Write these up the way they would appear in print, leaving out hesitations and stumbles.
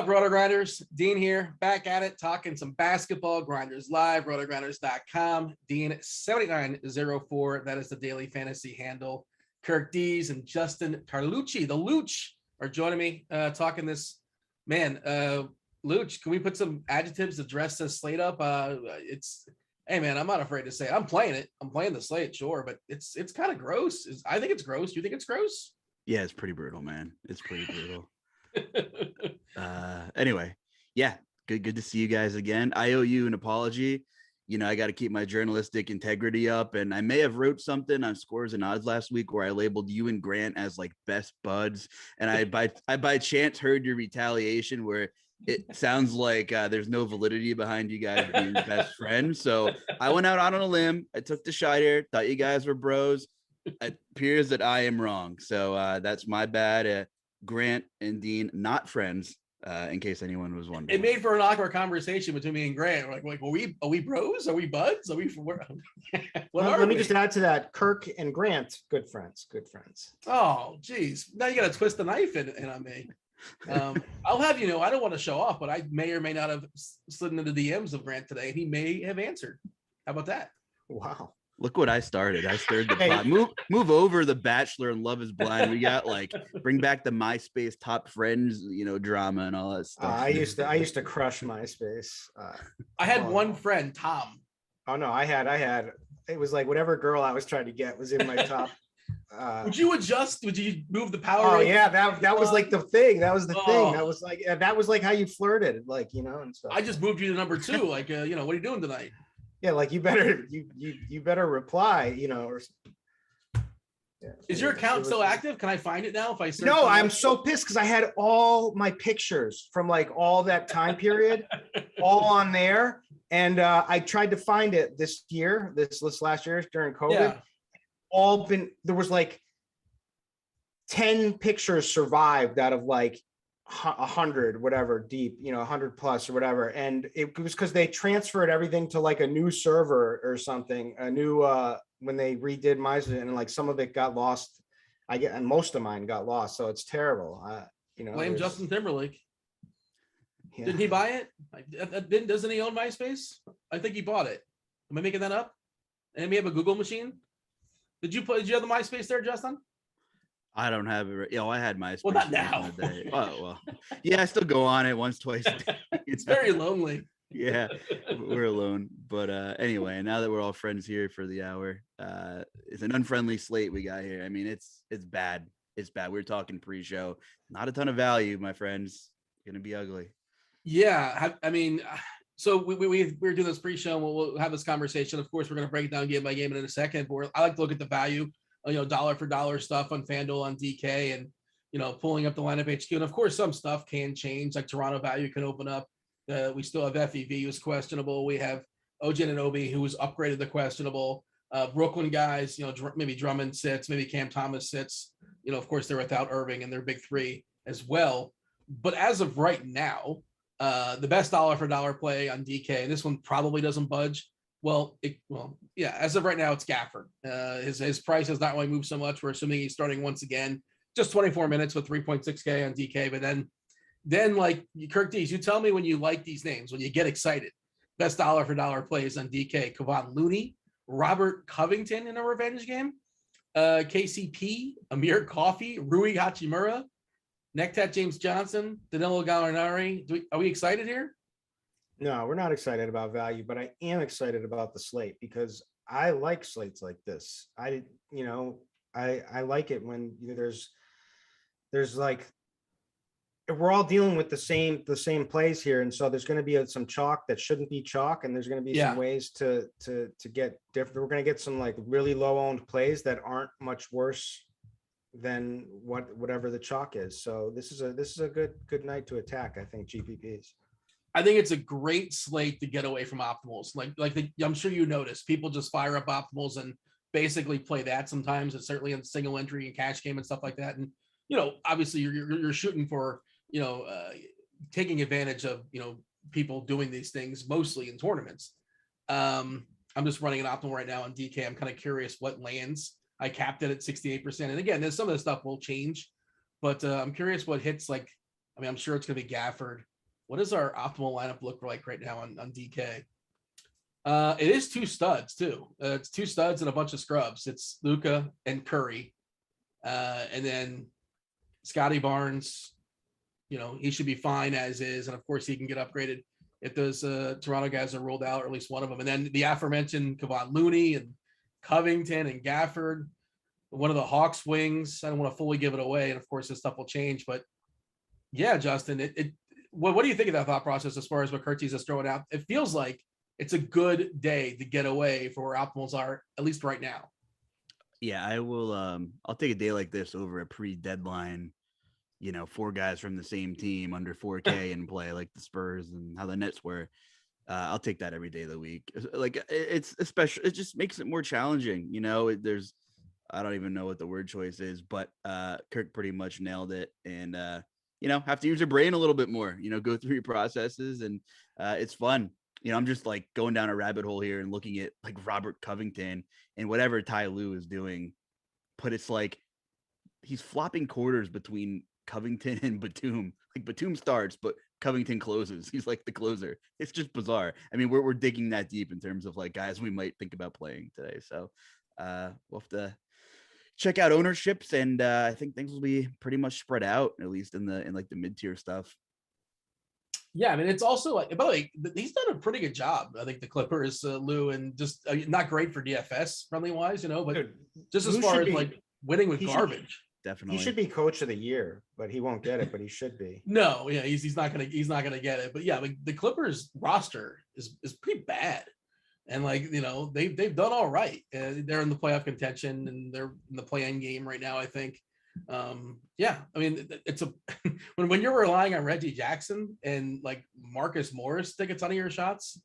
up, Rotogrinders? Dean here, back at it, talking some basketball. Grinderslive, rotogrinders.com. Dean 7904. That is the daily fantasy handle. Kirk Dees and Justin Carlucci, the Luch, are joining me talking this. Man, Luch, can we put some adjectives to dress this slate up? Hey man, I'm not afraid to say it. I'm playing it. I'm playing the slate, sure, but it's kind of gross. I think it's gross. Do you think it's gross? Yeah, it's pretty brutal, man. It's pretty brutal. Anyway, yeah, good to see you guys again. I owe you an apology. You know, I got to keep my journalistic integrity up, and I may have wrote something on Scores and Odds last week where I labeled you and Grant as like best buds, and I by chance heard your retaliation where it sounds like there's no validity behind you guys being best friends. So I went out on a limb. I took the shot here. Thought you guys were bros. It appears that I am wrong. So that's my bad. Grant and Dean, not friends, in case anyone was wondering. It made for an awkward conversation between me and Grant. Like, are we bros? Are we buds? Are we? Let me just add to that. Kirk and Grant, good friends. Oh, geez. Now you got to twist the knife in on me. I'll have you know, I don't want to show off, but I may or may not have slid into the DMs of Grant today, and he may have answered. How about that? Wow. Look what I started. I stirred the pot. Move over the Bachelor and Love is Blind. We got like bring back the MySpace top friends, you know, drama and all that stuff. I used to crush MySpace. I had one friend, Tom. Oh no, I had. It was like whatever girl I was trying to get was in my top. Would you adjust? Would you move the power? Oh yeah, that was like the thing. That was the thing. That was like how you flirted, like, you know, and stuff. I just moved you to number 2. Like, you know, what are you doing tonight? Yeah, like you better reply, you know. Or, yeah. Is your account still active? Can I find it now if I search? No, I'm so pissed because I had all my pictures from like all that time period all on there, and I tried to find it this last year during COVID. Yeah. There was like 10 pictures survived out of like 100 whatever deep, you know, 100 plus or whatever, and it was because they transferred everything to like a new server or something, a new when they redid MySpace, and like some of it got lost. And most of mine got lost, so it's terrible. You know, blame Justin Timberlake. Yeah. Didn't he buy it? Doesn't he own MySpace? I think he bought it. Am I making that up? And we have a Google machine. Did you have the MySpace there, Justin? I don't have it. I had MySpace. Well, not now. Oh, well. Yeah, I still go on it once, twice a day. It's very lonely. Yeah, we're alone. But anyway, now that we're all friends here for the hour, it's an unfriendly slate we got here. I mean, it's bad. It's bad. We're talking pre-show. Not a ton of value, my friends. Gonna be ugly. Yeah, I mean, so we're doing this pre-show, and we'll have this conversation. Of course, we're going to break it down game by game in a second. But I like to look at the value, you know, dollar for dollar stuff on FanDuel, on DK, and, you know, pulling up the lineup HQ. And of course, some stuff can change, like Toronto value can open up. We still have FEV who's questionable. We have OG Anunoby who was upgraded to questionable. Brooklyn guys, you know, maybe Drummond sits, maybe Cam Thomas sits. You know, of course, they're without Irving and their big three as well. But as of right now, the best dollar for dollar play on DK, and this one probably doesn't budge. As of right now, it's Gafford. His price has not really moved so much. We're assuming he's starting once again, just 24 minutes with 3.6K on DK. But then like Kirk Dees, you tell me when you like these names, when you get excited. Best dollar for dollar plays on DK: Kevon Looney, Robert Covington in a revenge game, KCP, Amir Coffey, Rui Hachimura, Nectat James Johnson, Danilo Gallinari. Are we excited here? No, we're not excited about value, but I am excited about the slate because I like slates like this. I like it when there's like, we're all dealing with the same plays here, and so there's going to be some chalk that shouldn't be chalk, and there's going to be some ways to get different. We're going to get some like really low owned plays that aren't much worse than whatever the chalk is. So this is a good night to attack, I think, GPPs. I think it's a great slate to get away from optimals. I'm sure you notice people just fire up optimals and basically play that sometimes. It's certainly in single entry and cash game and stuff like that. And, you know, obviously you're shooting for, you know, taking advantage of, you know, people doing these things mostly in tournaments. I'm just running an optimal right now on DK. I'm kind of curious what lands. I capped it at 68%. And again, there's some of the stuff will change, but I'm curious what hits. Like, I mean, I'm sure it's going to be Gafford. what does our optimal lineup look like right now on DK? It is 2 studs too. It's 2 studs and a bunch of scrubs. It's Luca and Curry. And then Scotty Barnes, he should be fine as is. And of course he can get upgraded if those Toronto guys are rolled out, or at least one of them. And then the aforementioned Kevon Looney and Covington and Gafford, one of the Hawks wings. I don't want to fully give it away. And of course this stuff will change, but yeah, Justin, what do you think of that thought process as far as what Kurtz is throwing out? It feels like it's a good day to get away for where optimals are, at least right now. Yeah, I will. I'll take a day like this over a pre-deadline, 4 guys from the same team under 4K and play like the Spurs and how the Nets were. I'll take that every day of the week. Like it's especially, it just makes it more challenging. There's, I don't even know what the word choice is, but Kirk pretty much nailed it. And, have to use your brain a little bit more, go through your processes, and it's fun. I'm just like going down a rabbit hole here and looking at like Robert Covington and whatever Ty Lue is doing, but it's like he's flopping quarters between Covington and Batum. Like Batum starts, but Covington closes. He's like the closer. It's just bizarre. I mean, we're digging that deep in terms of like guys we might think about playing today. So we'll have to check out ownerships, and I think things will be pretty much spread out, at least in like the mid-tier stuff. Yeah, I mean, it's also like, by the way, he's done a pretty good job. I think the Clippers, Lou, and just not great for DFS friendly wise, but Dude, just as Lou far should as be- like winning with he should- garbage. Definitely. He should be coach of the year, but he won't get it, but he should be. No, yeah, he's not gonna get it. But yeah, like the Clippers roster is pretty bad, and like they've done all right. They're in the playoff contention and they're in the play-in game right now, I think. Yeah, I mean it's a when you're relying on Reggie Jackson and like Marcus Morris to take a ton of your shots,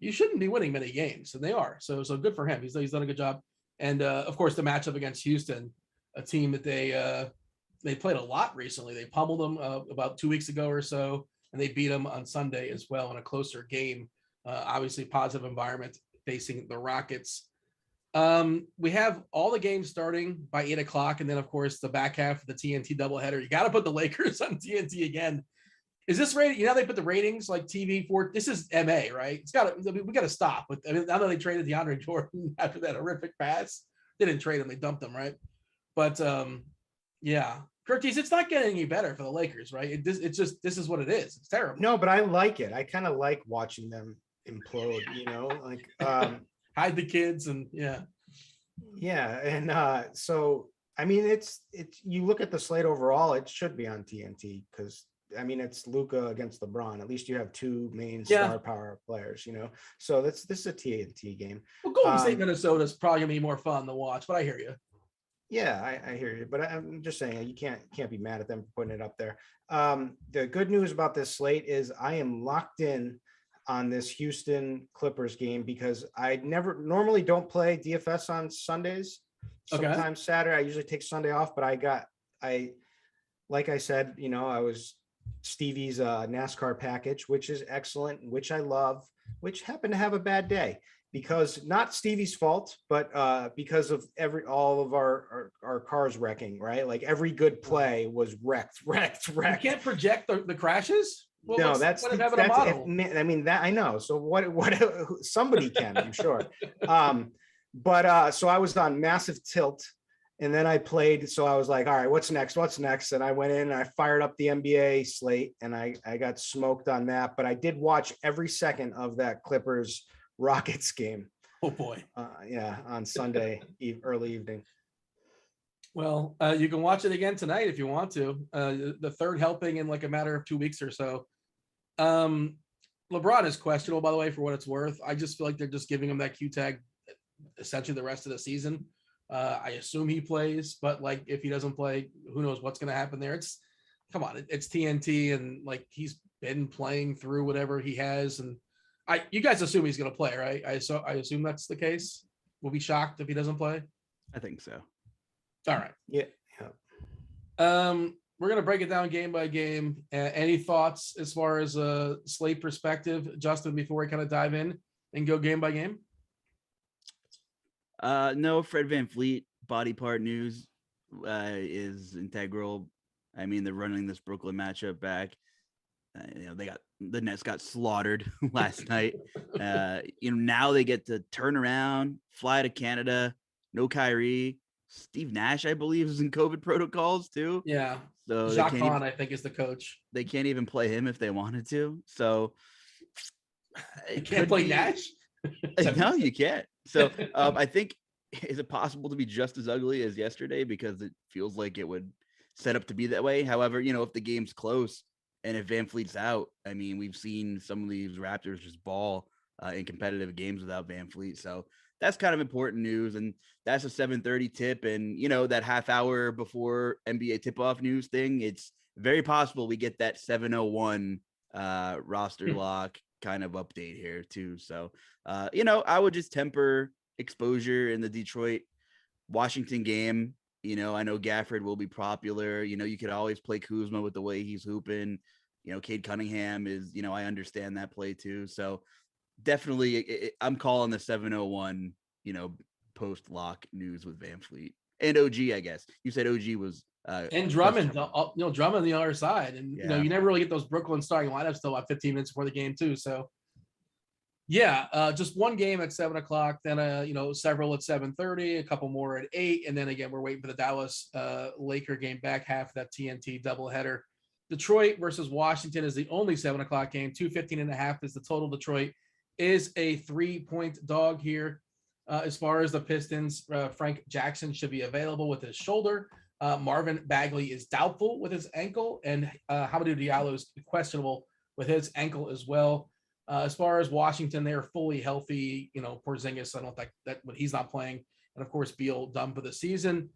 you shouldn't be winning many games, and they are. So good for him. He's done a good job. And of course the matchup against Houston, a team that they played a lot recently. They pummeled them about 2 weeks ago or so, and they beat them on Sunday as well in a closer game. Obviously positive environment facing the Rockets. We have all the games starting by 8:00, and then of course the back half of the TNT doubleheader. You got to put the Lakers on TNT again. Is this rated? They put the ratings like TV for. This is MA, right? It's got to. We got to stop with. I know they traded DeAndre Jordan after that horrific pass. They didn't trade him; they dumped him, right? But yeah, Curtis, it's not getting any better for the Lakers, right? It's just this is what it is. It's terrible. No, but I like it. I kind of like watching them implode. Like hide the kids and yeah. And so I mean, it's you look at the slate overall, it should be on TNT because I mean it's Luca against LeBron. At least you have 2 main star power players, So this is a TNT game. Well, Golden State Minnesota is probably gonna be more fun to watch, but I hear you. Yeah, I hear you, but I'm just saying you can't be mad at them for putting it up there. The good news about this slate is I am locked in on this Houston Clippers game because I normally don't play DFS on Sundays. Sometimes Saturday. I usually take Sunday off, but like I said, I was Stevie's NASCAR package, which is excellent, which I love, which happened to have a bad day because not Stevie's fault, but because of all of our cars wrecking, right? Like every good play was wrecked. You can't project the crashes. Well, no, that's I mean that I know. So what somebody can, I'm sure. But so I was on massive tilt, and then I played. So I was like, all right, what's next? And I went in and I fired up the NBA slate, and I got smoked on that. But I did watch every second of that Clippers Rockets game. Oh boy. Yeah, on Sunday early evening. Well, you can watch it again tonight if you want to. The third helping in like a matter of 2 weeks or so. LeBron is questionable, by the way, for what it's worth. I just feel like they're just giving him that Q tag essentially the rest of the season. I assume he plays, but like if he doesn't play, who knows what's going to happen there. It's TNT, and like he's been playing through whatever he has, and you guys assume he's going to play, right? I assume that's the case. We'll be shocked if he doesn't play. I think so. All right. Yeah. We're going to break it down game by game. Any thoughts as far as a slate perspective, Justin, before we kind of dive in and go game by game? No, Fred VanVleet body part news is integral. I mean, they're running this Brooklyn matchup back. the Nets got slaughtered last night. Now they get to turn around, fly to Canada. No Kyrie. Steve Nash, I believe, is in COVID protocols too. Yeah. So Jacques Vaughn, I think, is the coach. They can't even play him if they wanted to. So you can't play Nash. No, you can't. So I think, is it possible to be just as ugly as yesterday? Because it feels like it would set up to be that way. However, if the game's close and if Van Fleet's out, I mean, we've seen some of these Raptors just ball in competitive games without Van Fleet. So that's kind of important news. And that's a 7:30 tip. And, that half hour before NBA tip-off news thing, it's very possible we get that 7:01 roster lock kind of update here too. So, I would just temper exposure in the Detroit Washington game. I know Gafford will be popular. You could always play Kuzma with the way he's hooping. Cade Cunningham is, I understand that play too. So definitely I'm calling the 7:01, post lock news with Van Fleet and OG, I guess. You said OG was and Drummond, Drummond on the other side. And, you never really get those Brooklyn starting lineups till about 15 minutes before the game too. So yeah, just one game at 7:00, then several at 7:30, a couple more at 8, and then again we're waiting for the Dallas Laker game, back half of that TNT doubleheader. Detroit versus Washington is the only 7:00 game. 215.5 is the total. Detroit is a 3-point dog here. As far as the Pistons, Frank Jackson should be available with his shoulder. Marvin Bagley is doubtful with his ankle, and Hamidou Diallo is questionable with his ankle as well. As far as Washington, they're fully healthy. Porzingis, I don't think that when he's not playing, and of course Beal done for the season.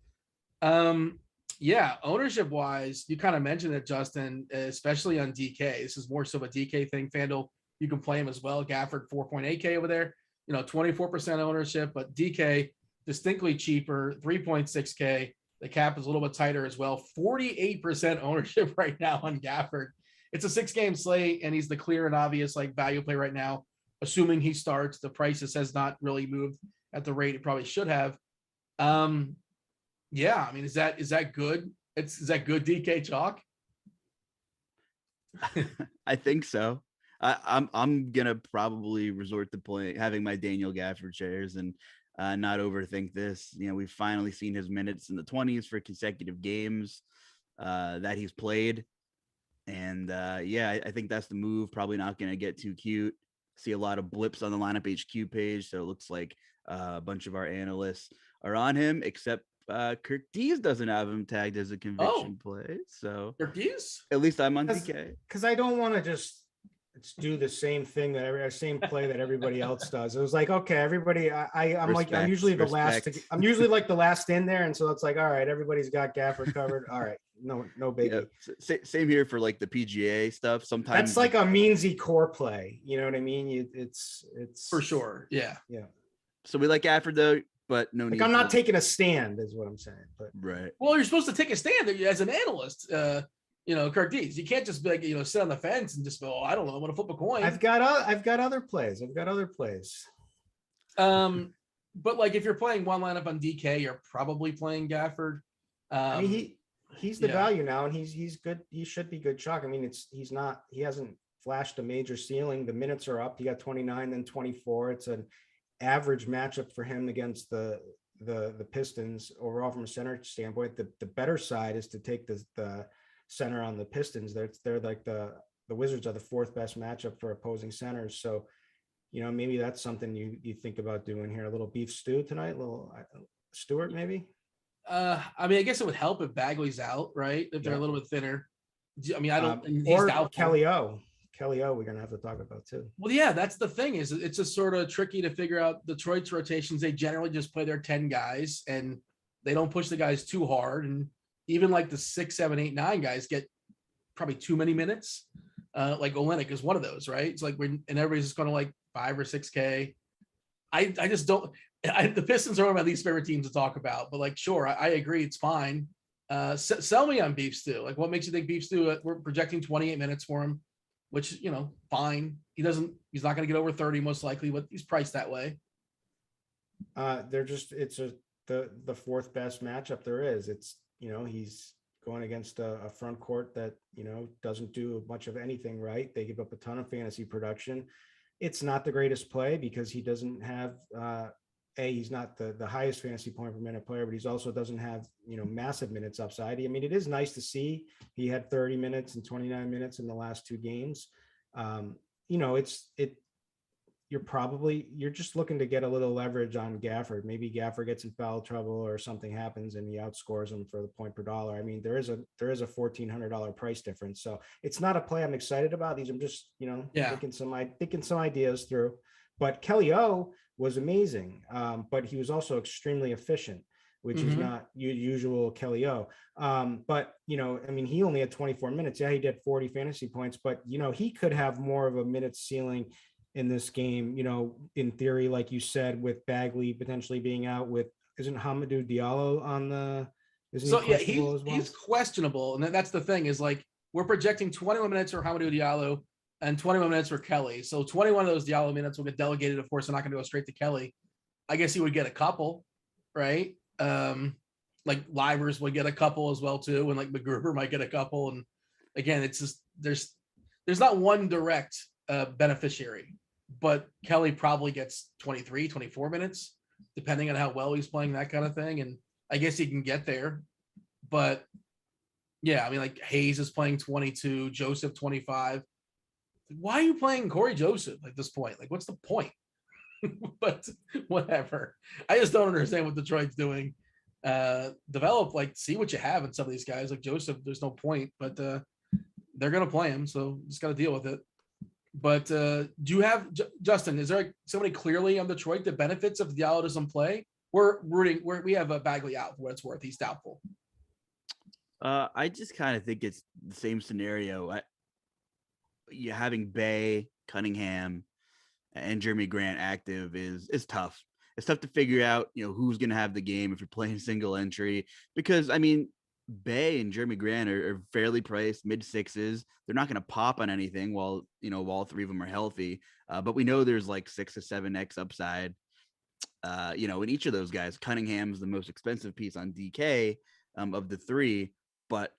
Ownership wise, you kind of mentioned it, Justin, especially on DK. This is more so a DK thing. FanDuel, you can play him as well. Gafford 4.8K over there. 24% ownership, but DK distinctly cheaper, 3.6K. The cap is a little bit tighter as well. 48% ownership right now on Gafford. It's a 6-game slate, and he's the clear and obvious value play right now. Assuming he starts, the prices has not really moved at the rate it probably should have. Yeah, I mean, is that good? Is that good DK chalk? I think so. I'm gonna probably resort to having my Daniel Gafford shares and not overthink this. We've finally seen his minutes in the 20s for consecutive games that he's played. And I think that's the move. Probably not going to get too cute. See a lot of blips on the lineup HQ page. So it looks like a bunch of our analysts are on him, except Kirk Dees doesn't have him tagged as a conviction play. So Kirk Dees? At least I'm on DK. Because I don't want to just do the same thing same play that everybody else does. It was like, okay, everybody, I'm usually the last. I'm usually like the last in there, and so it's like, all right, everybody's got Gafford covered. All right, no biggie. Yeah, same here for the PGA stuff. Sometimes that's like a meansy core play. You know what I mean? It's for sure. Yeah. So we like Gafford though, but no need. I'm not taking a stand, is what I'm saying. But right. Well, you're supposed to take a stand as an analyst. Kirk Dees. You can't just be sit on the fence and just go, I don't know, I'm gonna flip a coin. I've got other plays. But if you're playing one lineup on DK, you're probably playing Gafford. I mean, he's the value now, and he's good. He should be good chalk. I mean, he hasn't flashed a major ceiling. The minutes are up. He got 29, then 24. It's an average matchup for him against the Pistons overall from a center standpoint. The better side is to take the center on the Pistons. They're like the Wizards are the 4th best matchup for opposing centers. So, maybe that's something you think about doing here. A little beef stew tonight, a little Stewart maybe. I mean, I guess it would help if Bagley's out, right? If they're a little bit thinner. I mean, I don't. Or Kelly O. We're gonna have to talk about too. Well, yeah, that's the thing. Is it's just sort of tricky to figure out Detroit's rotations. They generally just play their 10 guys, and they don't push the guys too hard. And even the 6, 7, 8, 9 guys get probably too many minutes. Olynyk is one of those, right? It's and everybody's just going to 5 or 6K. I just don't. The Pistons are one of my least favorite teams to talk about, but sure, I agree, it's fine. Sell me on beef stew. What makes you think beef stew? We're projecting 28 minutes for him, which fine. He's not going to get over 30 most likely, but he's priced that way. It's the 4th best matchup there is. It's he's going against a front court that, doesn't do much of anything right. They give up a ton of fantasy production. It's not the greatest play because he doesn't have, he's not the highest fantasy point per minute player, but he's also doesn't have, massive minutes upside. I mean, it is nice to see he had 30 minutes and 29 minutes in the last 2 games. You're just looking to get a little leverage on Gafford. Maybe Gafford gets in foul trouble or something happens and he outscores him for the point per dollar. I mean, there is a $1,400 price difference. So it's not a play I'm excited about. I'm just, thinking some ideas through. But Kelly O was amazing. But he was also extremely efficient, which is not usual Kelly O. But, he only had 24 minutes. Yeah, he did 40 fantasy points, but, he could have more of a minute ceiling in this game, in theory, like you said, with Bagley potentially being out isn't Hamidou Diallo on the, he's questionable. And that's the thing is like, we're projecting 21 minutes for Hamidou Diallo and 21 minutes for Kelly. So 21 of those Diallo minutes will get delegated. Of course, they're not going to go straight to Kelly. I guess he would get a couple, right? Like Livers would get a couple as well too. And like McGruber might get a couple. And again, it's just, there's not one direct beneficiary. But Kelly probably gets 23, 24 minutes, depending on how well he's playing, that kind of thing. And I guess he can get there. But yeah, I mean, like Hayes is playing 22, Joseph 25. Why are you playing Corey Joseph at this point? Like, what's the point? But whatever. I just don't understand what Detroit's doing. See what you have in some of these guys. Like Joseph, there's no point, but they're going to play him. So just got to deal with it. But do you have, Justin, is there somebody clearly on Detroit that benefits if Diallo doesn't play? We have a Bagley out for what it's worth. He's doubtful. I just kind of think it's the same scenario. You having Bay, Cunningham, and Jeremy Grant active is tough. It's tough to figure out, who's going to have the game if you're playing single entry, because I mean, Bay and Jeremy Grant are fairly priced, mid 6s. They're not going to pop on anything while all 3 of them are healthy. But we know there's like 6 to 7x upside. In each of those guys, Cunningham's the most expensive piece on DK of the 3. But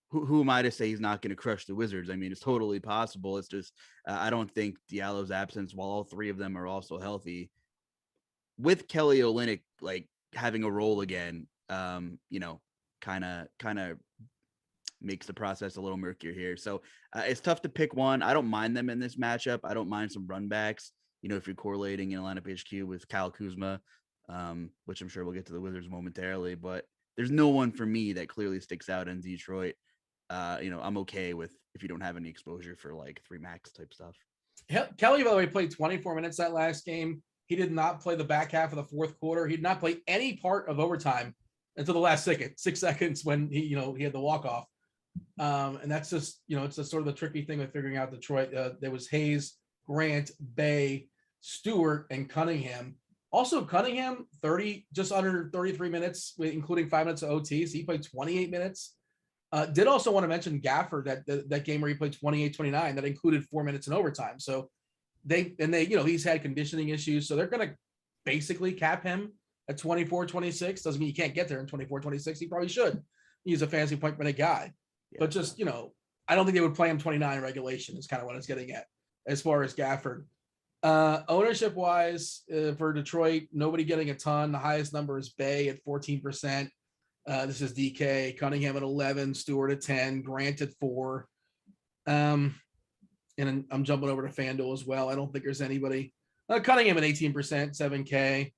who am I to say he's not going to crush the Wizards? I mean, it's totally possible. It's just I don't think Diallo's absence, while all 3 of them are also healthy, with Kelly Olynyk like having a role again, kind of makes the process a little murkier here. So it's tough to pick one. I don't mind them in this matchup. I don't mind some run backs, if you're correlating in lineup HQ with Kyle Kuzma, which I'm sure we'll get to the Wizards momentarily, but there's no one for me that clearly sticks out in Detroit. I'm okay with if you don't have any exposure for like 3 max type stuff. Kelly, by the way, played 24 minutes that last game. He did not play the back half of the fourth quarter. He did not play any part of overtime until the last 6 seconds when he had the walk off. And that's just, it's just sort of the tricky thing with figuring out Detroit. There was Hayes, Grant, Bay, Stewart, and Cunningham. Also, Cunningham, just under 33 minutes, including 5 minutes of OT. So he played 28 minutes. Did also want to mention Gafford, that game where he played 28-29, that included 4 minutes in overtime. So he's had conditioning issues. So they're going to basically cap him at 24-26. Doesn't mean you can't get there in 24-26. He probably should. He's a fantasy point per minute guy. Yeah. But just, I don't think they would play him 29 regulation is kind of what it's getting at as far as Gafford. Ownership wise, for Detroit, nobody getting a ton. The highest number is Bay at 14%. This is DK, Cunningham at 11, Stewart at 10, Grant at 4. And I'm jumping over to FanDuel as well. I don't think there's anybody. Cunningham at 18%, 7K.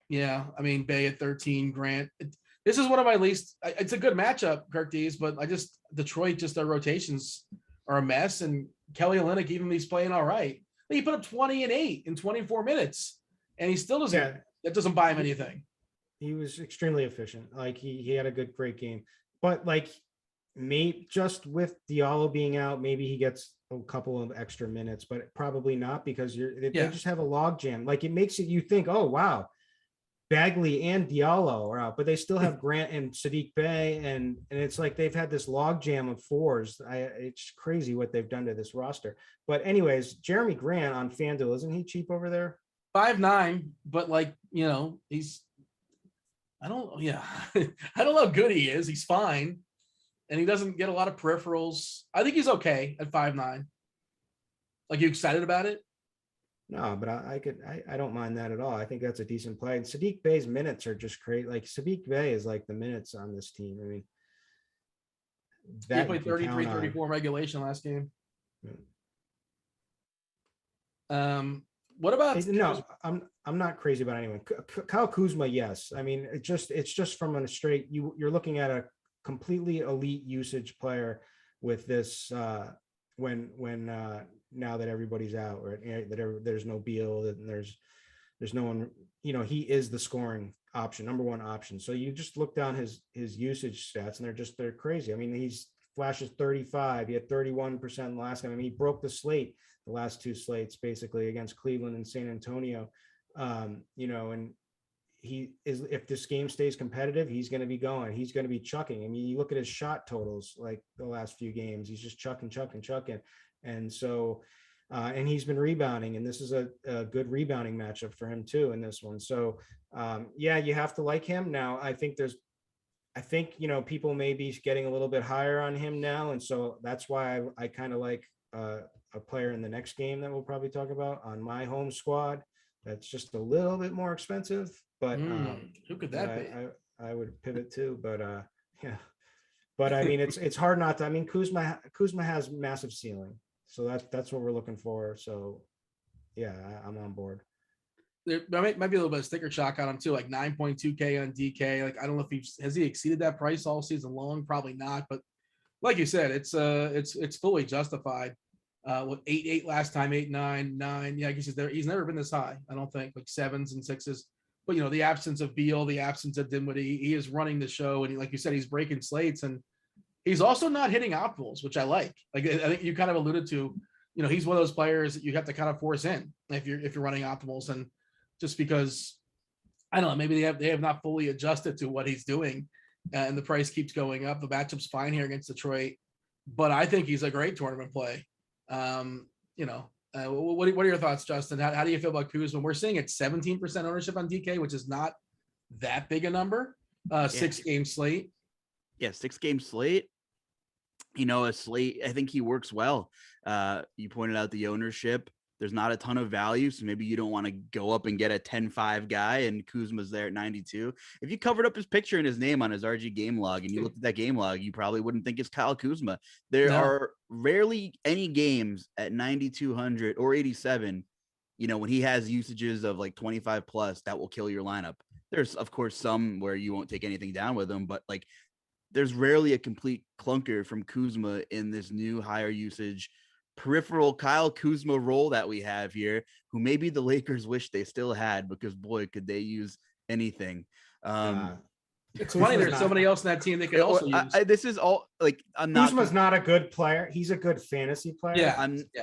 Yeah, I mean, Bay at 13, Grant. This is one of my least. It's a good matchup, Kirk Dees, but Detroit, just their rotations are a mess. And Kelly Olynyk, even he's playing all right. He put up 20 and 8 in 24 minutes, and he still doesn't. Yeah. That doesn't buy him anything. He was extremely efficient. Like he had a great game, but like maybe just with Diallo being out, maybe he gets a couple of extra minutes, but probably not because they just have a log jam. Like it makes you think, oh wow, Bagley and Diallo are out, but they still have Grant and Sadiq Bey, and it's like they've had this log jam of 4s. It's crazy what they've done to this roster. But anyways, Jeremy Grant on FanDuel, isn't he cheap over there? 5'9", but he's. I don't. Yeah, I don't know how good he is. He's fine, and he doesn't get a lot of peripherals. I think he's okay at 5'9". Like, you excited about it? No, but I don't mind that at all. I think that's a decent play. And Sadiq Bey's minutes are just great. Like Sadiq Bey is like the minutes on this team. I mean, He that you played can 33, count on. 34 regulation last game. Yeah. What about No, I'm not crazy about anyone. Kyle Kuzma, yes. I mean, it's just from a straight you're looking at a completely elite usage player with this when now that everybody's out, or there's no Beal, and there's no one, he is the scoring option, number one option. So you just look down his usage stats and they're crazy. I mean, he's flashes 35, he had 31% last game. I mean, he broke the slate the last two slates basically against Cleveland and San Antonio. And he is, if this game stays competitive, he's going to be going, he's going to be chucking. I mean, you look at his shot totals, like the last few games, he's just chucking. And so, and he's been rebounding, and this is a good rebounding matchup for him too in this one. So yeah, you have to like him. Now, I think people may be getting a little bit higher on him now. And so that's why I kind of like a player in the next game that we'll probably talk about on my home squad. That's just a little bit more expensive, but who could that be? I would pivot to, but yeah. But I mean, it's hard not to. I mean, Kuzma has massive ceiling, so that's what we're looking for. So yeah, I'm on board. There might be a little bit of sticker shock on him too, like 9.2K on DK. Like, I don't know if has he exceeded that price all season long? Probably not, but like you said, it's fully justified. With 8-8 last time, 8-9, 9. Yeah, I guess he's never been this high. I don't think, like 7s and 6s. But the absence of Beal, the absence of Dinwiddie, he is running the show, and like you said, he's breaking slates, and he's also not hitting optimals, which I like. Like, I think you kind of alluded to, he's one of those players that you have to kind of force in if you're running optimals, and just because, I don't know, maybe they have not fully adjusted to what he's doing, and the price keeps going up. The matchup's fine here against Detroit, but I think he's a great tournament play. What are your thoughts, Justin? How do you feel about Kuzma? We're seeing it's 17% ownership on DK, which is not that big a number. 6-game slate. Yeah, 6-game slate. A slate, I think he works well. You pointed out the ownership. There's not a ton of value, so maybe you don't want to go up and get a 10-5 guy, and Kuzma's there at 92. If you covered up his picture and his name on his RG game log and you looked at that game log, you probably wouldn't think it's Kyle Kuzma. There are rarely any games at 9,200 or 87, when he has usages of like 25 plus, that will kill your lineup. There's, of course, some where you won't take anything down with him, but like there's rarely a complete clunker from Kuzma in this new higher usage peripheral Kyle Kuzma role that we have here, who maybe the Lakers wish they still had, because boy, could they use anything. It's funny, there's somebody else in that team they could also use. This is all like, Kuzma's not a good player. He's a good fantasy player. Yeah,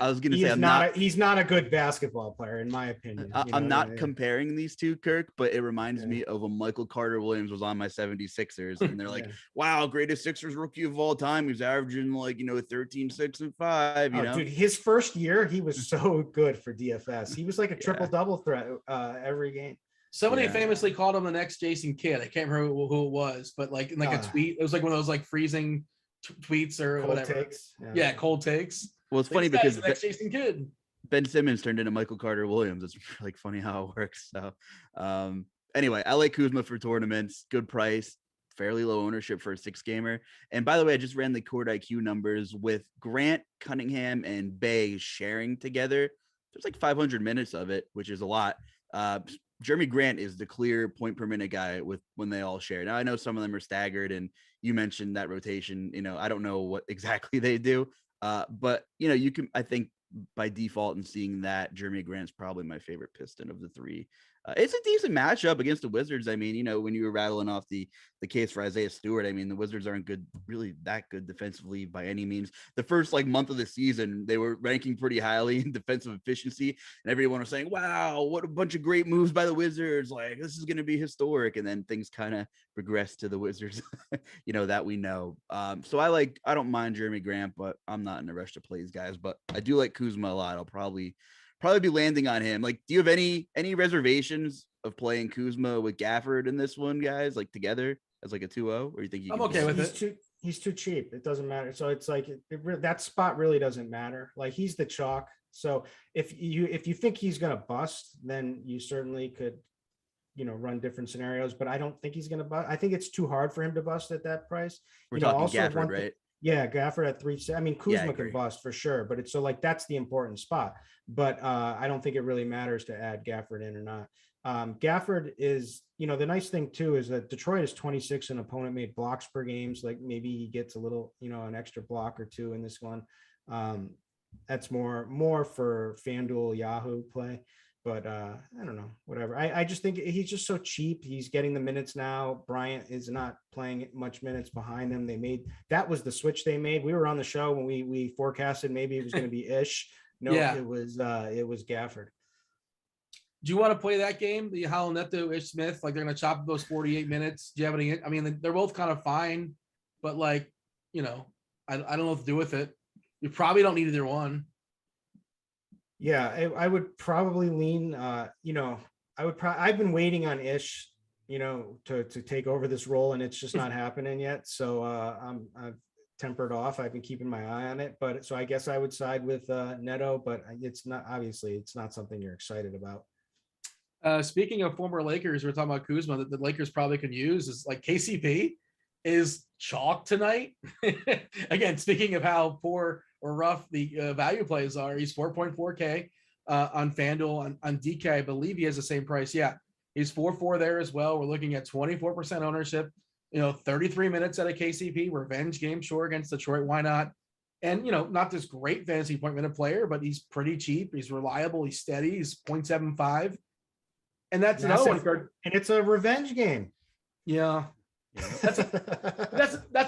I was gonna say he's not a good basketball player, in my opinion. I'm not comparing these two, Kirk, but it reminds me of when Michael Carter Williams was on my 76ers, and they're like, wow, greatest Sixers rookie of all time. He's averaging like 13, 6, and 5. Dude, his first year he was so good for DFS. He was like a triple double threat every game. Somebody famously called him the next Jason Kidd. I can't remember who it was, but like in a tweet, it was like one of those like freezing tweets or cold whatever. Takes. Yeah, cold takes. Well, it's funny because the next Jason Kidd. Ben Simmons turned into Michael Carter Williams. It's like funny how it works. So anyway, I like Kuzma for tournaments. Good price, fairly low ownership for a 6-gamer. And by the way, I just ran the Court IQ numbers with Grant, Cunningham, and Bay sharing together. There's like 500 minutes of it, which is a lot. Jeremy Grant is the clear point per minute guy when they all share. Now I know some of them are staggered, and you mentioned that rotation. I don't know what exactly they do, but you can. I think by default, and seeing that, Jeremy Grant's probably my favorite Piston of the three. It's a decent matchup against the Wizards. I mean, when you were rattling off the case for Isaiah Stewart, I mean, the Wizards aren't really that good defensively by any means. The first month of the season, they were ranking pretty highly in defensive efficiency, and everyone was saying, wow, what a bunch of great moves by the Wizards. Like, this is going to be historic. And then things kind of regressed to the Wizards, that we know. So I don't mind Jeremy Grant, but I'm not in a rush to play these guys, but I do like Kuzma a lot. I'll probably be landing on him. Like, do you have any reservations of playing Kuzma with Gafford in this one, guys, like together as like a 2-0, or you think you I'm can okay do with it? He's too cheap. It doesn't matter. So it's like that spot really doesn't matter. Like he's the chalk. So if you think he's going to bust, then you certainly could, run different scenarios. But I don't think he's going to bust. I think it's too hard for him to bust at that price. We're talking Also Gafford, right? Yeah, Gafford at 3. I mean, Yeah, I Kuzma can agree. bust for sure, but it's so like that's the important spot. But I don't think it really matters to add Gafford in or not. Gafford is, the nice thing too is that Detroit is 26 in opponent made blocks per game. So like maybe he gets a little, an extra block or two in this one. That's more for FanDuel Yahoo play. But I don't know, whatever. I just think he's just so cheap. He's getting the minutes now. Bryant is not playing much minutes behind him. That was the switch they made. We were on the show when we forecasted maybe it was going to be Ish. No, Yeah. it was Gafford. Do you want to play that game, the Howell Neto, Ish Smith? Like they're going to chop up those 48 minutes. Do you have any? I mean, they're both kind of fine, but like, I don't know what to do with it. You probably don't need either one. Yeah, I would probably lean. I've been waiting on Ish, to take over this role, and it's just not happening yet. So I've tempered off. I've been keeping my eye on it, but so I guess I would side with Neto, but it's not something you're excited about. Speaking of former Lakers, we're talking about Kuzma that the Lakers probably could use is like KCP is chalk tonight. Again, speaking of how poor or rough the value plays are, he's 4.4K on FanDuel. On DK, I believe he has the same price. Yeah, he's 4.4 there as well. We're looking at 24% ownership, 33 minutes at a KCP revenge game, sure, against Detroit. Why not? And, not this great fantasy point minute player, but he's pretty cheap. He's reliable. He's steady. He's 0.75. And that's another one. And it's a revenge game. Yeah. That's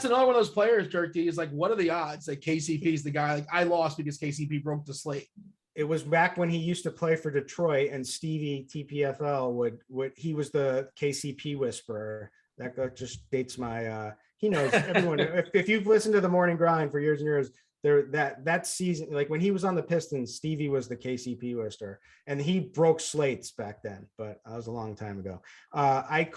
another one of those players, Jerk D, is like, what are the odds that KCP is the guy? Like, I lost because KCP broke the slate. It was back when he used to play for Detroit, and Stevie TPFL he was the KCP whisperer. That just dates my he knows everyone. if you've listened to the Morning Grind for years and years, that season, like when he was on the Pistons, Stevie was the KCP whisperer, and he broke slates back then, but that was a long time ago. I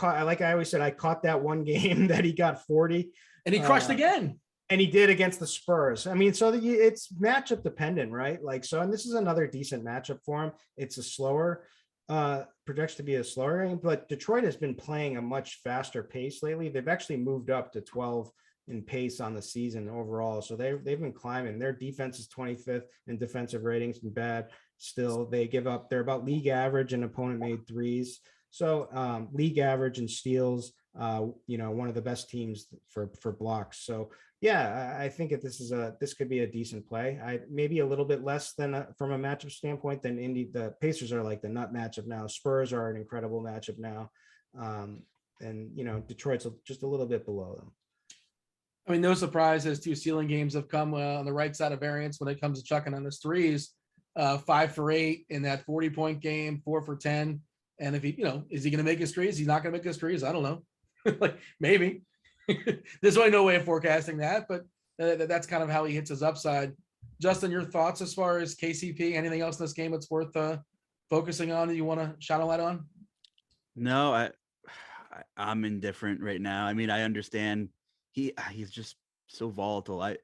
always said, I caught that one game that he got 40, and he crushed again. And he did against the Spurs. I mean, so it's matchup dependent, right? Like, so, and this is another decent matchup for him. It's a slower, projects to be a slower game, but Detroit has been playing a much faster pace lately. They've actually moved up to 12 in pace on the season overall. So they've been climbing. Their defense is 25th in defensive ratings and bad. Still, they're about league average in opponent made threes. So league average and steals, one of the best teams for blocks. So yeah, I think if this could be a decent play. I maybe a little bit less than from a matchup standpoint than Indy. The Pacers are like the nut matchup now. Spurs are an incredible matchup now. And Detroit's just a little bit below them. I mean, no surprise as two ceiling games have come on the right side of variance when it comes to chucking on his threes. 5 for 8 in that 40-point game, 4 for 10. And if he, is he going to make his threes? He's not going to make his threes. I don't know. Like maybe. There's really no way of forecasting that, but that's kind of how he hits his upside. Justin, your thoughts as far as KCP? Anything else in this game that's worth focusing on that you want to shine a light on? No, I'm indifferent right now. I mean, I understand he's just so volatile. I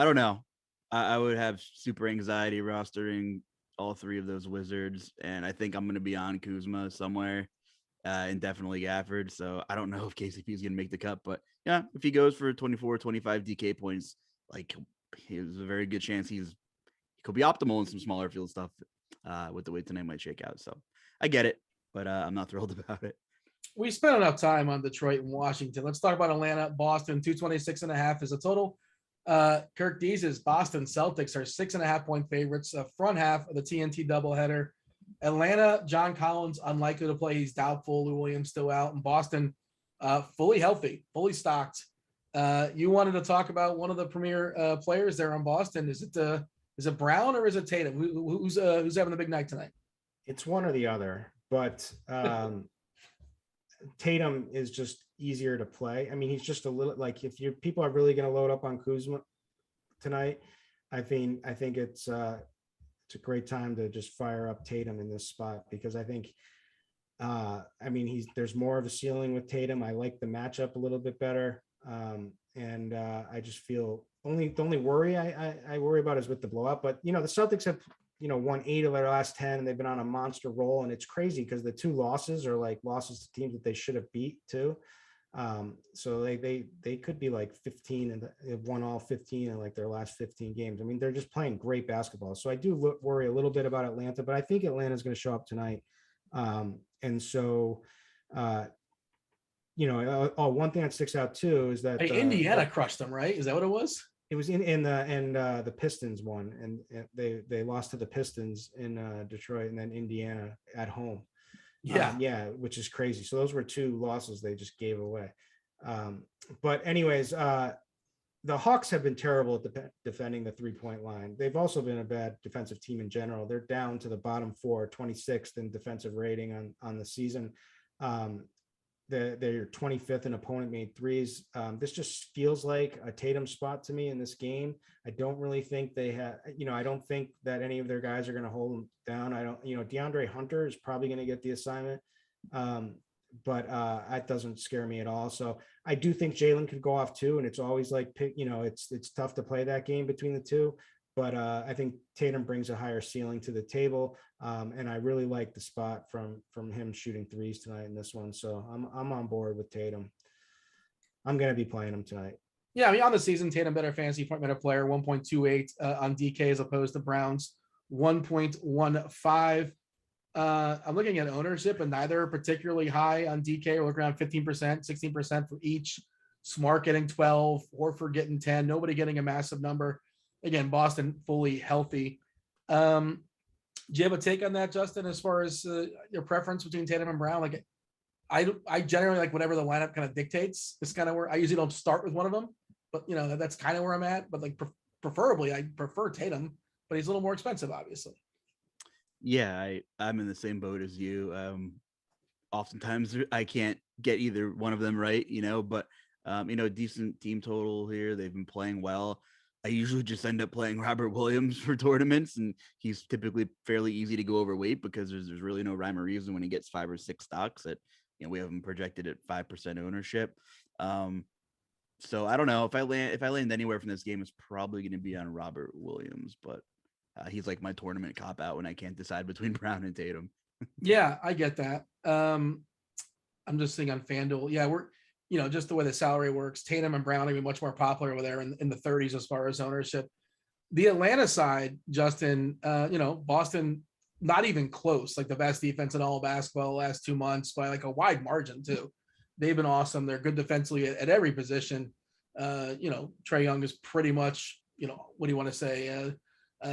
don't know. I would have super anxiety rostering all three of those Wizards, and I think I'm going to be on Kuzma somewhere, and definitely Gafford. So I don't know if KCP is going to make the cut, but yeah, if he goes for 24, 25 DK points, like there's a very good chance he could be optimal in some smaller field stuff with the way tonight might shake out. So I get it, but I'm not thrilled about it. We spent enough time on Detroit and Washington. Let's talk about Atlanta, Boston. 226.5 is a total. Kirk Dees' Boston Celtics are 6.5 point favorites. Front half of the TNT doubleheader. Atlanta, John Collins unlikely to play. He's doubtful. Lou Williams still out. And Boston, fully healthy, fully stocked. You wanted to talk about one of the premier players there on Boston. Is it Brown or is it Tatum? Who's having the big night tonight? It's one or the other, but Tatum is just easier to play. I mean, he's just a little like if people are really going to load up on Kuzma tonight, I think it's a great time to just fire up Tatum in this spot because I think I mean, there's more of a ceiling with Tatum. I like the matchup a little bit better. And I just feel the only worry I worry about is with the blowout. But, the Celtics have, won 8 of their last 10, and they've been on a monster roll. And it's crazy because the 2 losses are like losses to teams that they should have beat too. So they could be like 15 and they've won all 15 in like their last 15 games. I mean, they're just playing great basketball. So I do worry a little bit about Atlanta, but I think Atlanta's going to show up tonight. And so, one thing that sticks out too is that Indiana crushed them, right? Is that what it was? It was in the Pistons won, and they lost to the Pistons in Detroit, and then Indiana at home. Yeah, which is crazy. So those were 2 losses they just gave away. But anyways, the Hawks have been terrible at defending the 3-point line. They've also been a bad defensive team in general. They're down to the bottom 4, 26th in defensive rating on the season. They're 25th in opponent made threes. This just feels like a Tatum spot to me in this game. I don't really think they have, I don't think that any of their guys are going to hold them down. DeAndre Hunter is probably going to get the assignment. But that doesn't scare me at all. So I do think Jalen could go off too. And it's always like, it's tough to play that game between the 2. But I think Tatum brings a higher ceiling to the table. And I really like the spot from him shooting threes tonight in this one. So I'm on board with Tatum. I'm going to be playing him tonight. Yeah, I mean, on the season, Tatum better fantasy point better player, 1.28 on DK as opposed to Brown's 1.15. I'm looking at ownership, and neither are particularly high on DK. We're looking around 15%, 16% for each. Smart getting 12, Horford getting 10, nobody getting a massive number. Again, Boston fully healthy. Do you have a take on that, Justin, as far as your preference between Tatum and Brown? Like, I generally like whatever the lineup kind of dictates. It's kind of where I usually don't start with one of them, but that's kind of where I'm at. But like preferably, I prefer Tatum, but he's a little more expensive, obviously. Yeah, I'm in the same boat as you. Oftentimes I can't get either one of them right, but decent team total here. They've been playing well. I usually just end up playing Robert Williams for tournaments, and he's typically fairly easy to go overweight because there's really no rhyme or reason when he gets 5 or 6 stocks that we have him projected at 5% ownership. So I don't know if I land anywhere from this game, it's probably going to be on Robert Williams, but he's like my tournament cop out when I can't decide between Brown and Tatum. Yeah, I get that. I'm just thinking on FanDuel. Yeah, we're just the way the salary works, Tatum and Brown are going to be much more popular over there in the 30s as far as ownership. The Atlanta side, Justin, Boston, not even close, like the best defense in all of basketball the last 2 months by like a wide margin too. They've been awesome. They're good defensively at every position. Trae Young is pretty much, what do you want to say?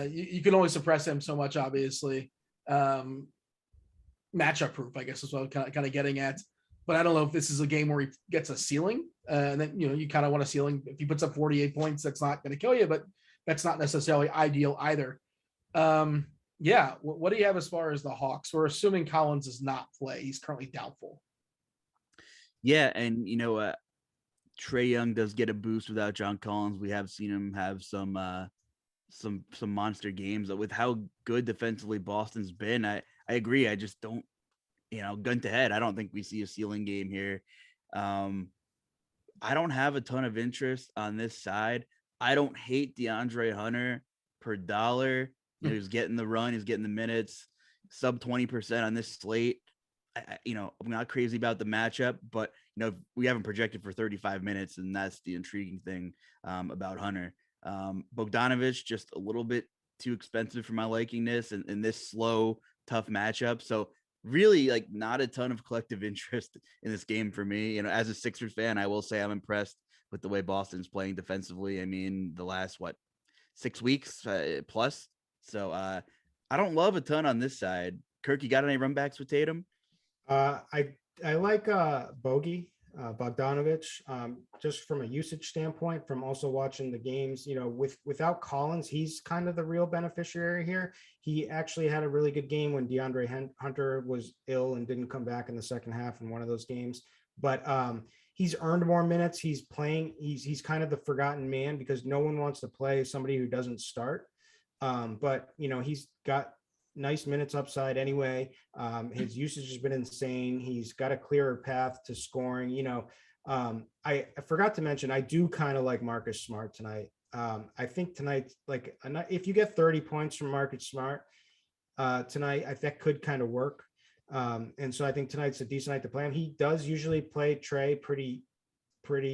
You can only suppress him so much, obviously. Matchup proof, I guess, is what I'm kind of getting at. But I don't know if this is a game where he gets a ceiling. And then, you kind of want a ceiling. If he puts up 48 points, that's not going to kill you, but that's not necessarily ideal either. What do you have as far as the Hawks? We're assuming Collins does not play. He's currently doubtful. Yeah, and Trae Young does get a boost without John Collins. We have seen him have some monster games. With how good defensively Boston's been, I agree. I just don't, gun to head, I don't think we see a ceiling game here. I don't have a ton of interest on this side. I don't hate DeAndre Hunter per dollar. He's getting the run, he's getting the minutes, sub 20% on this slate. I'm not crazy about the matchup, but we haven't projected for 35 minutes, and that's the intriguing thing about Hunter. Bogdanovich just a little bit too expensive for my likingness in this slow, tough matchup. So really, like, not a ton of collective interest in this game for me. As a Sixers fan, I will say I'm impressed with the way Boston's playing defensively. I mean, the last 6 weeks plus. So I don't love a ton on this side. Kirk, you got any runbacks with Tatum? I like Bogey Bogdanovich, just from a usage standpoint, from also watching the games. Without Collins, he's kind of the real beneficiary here. He actually had a really good game when DeAndre Hunter was ill and didn't come back in the second half in one of those games. But he's earned more minutes. He's playing. He's kind of the forgotten man because no one wants to play somebody who doesn't start. But he's got nice minutes upside anyway. His usage has been insane. He's got a clearer path to scoring. I forgot to mention, I do kind of like Marcus Smart tonight. I think tonight, like if you get 30 points from Marcus Smart tonight, that could kind of work. And so I think tonight's a decent night to play him. He does usually play Trey pretty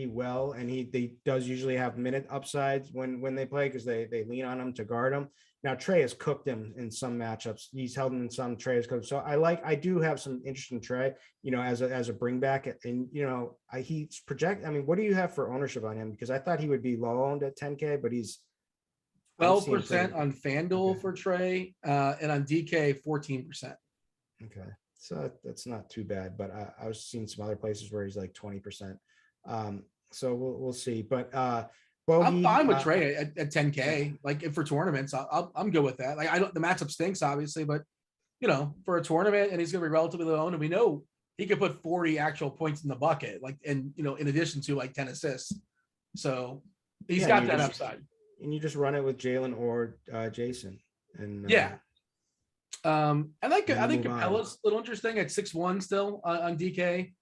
well, and they does usually have minute upsides when they play, because they lean on him to guard him. Now Trey has cooked him in some matchups. He's held him in some. Trey has cooked. So I do have some interest in Trey, as a bring back. And he's project. I mean, what do you have for ownership on him? Because I thought he would be low owned at 10K, but he's 12% on FanDuel for Trey, and on DK 14%. Okay, so that's not too bad. But I was seeing some other places where he's like 20%. So we'll see. But I'm fine with Trey at 10K. Like for tournaments, I'm good with that. Like the matchup stinks, obviously, but for a tournament, and he's going to be relatively low owned, and we know he could put 40 actual points in the bucket, like, and in addition to like 10 assists. So he's got that upside. And you just run it with Jalen or Jason. And I think Capella's a little interesting at 6'1" still on DK.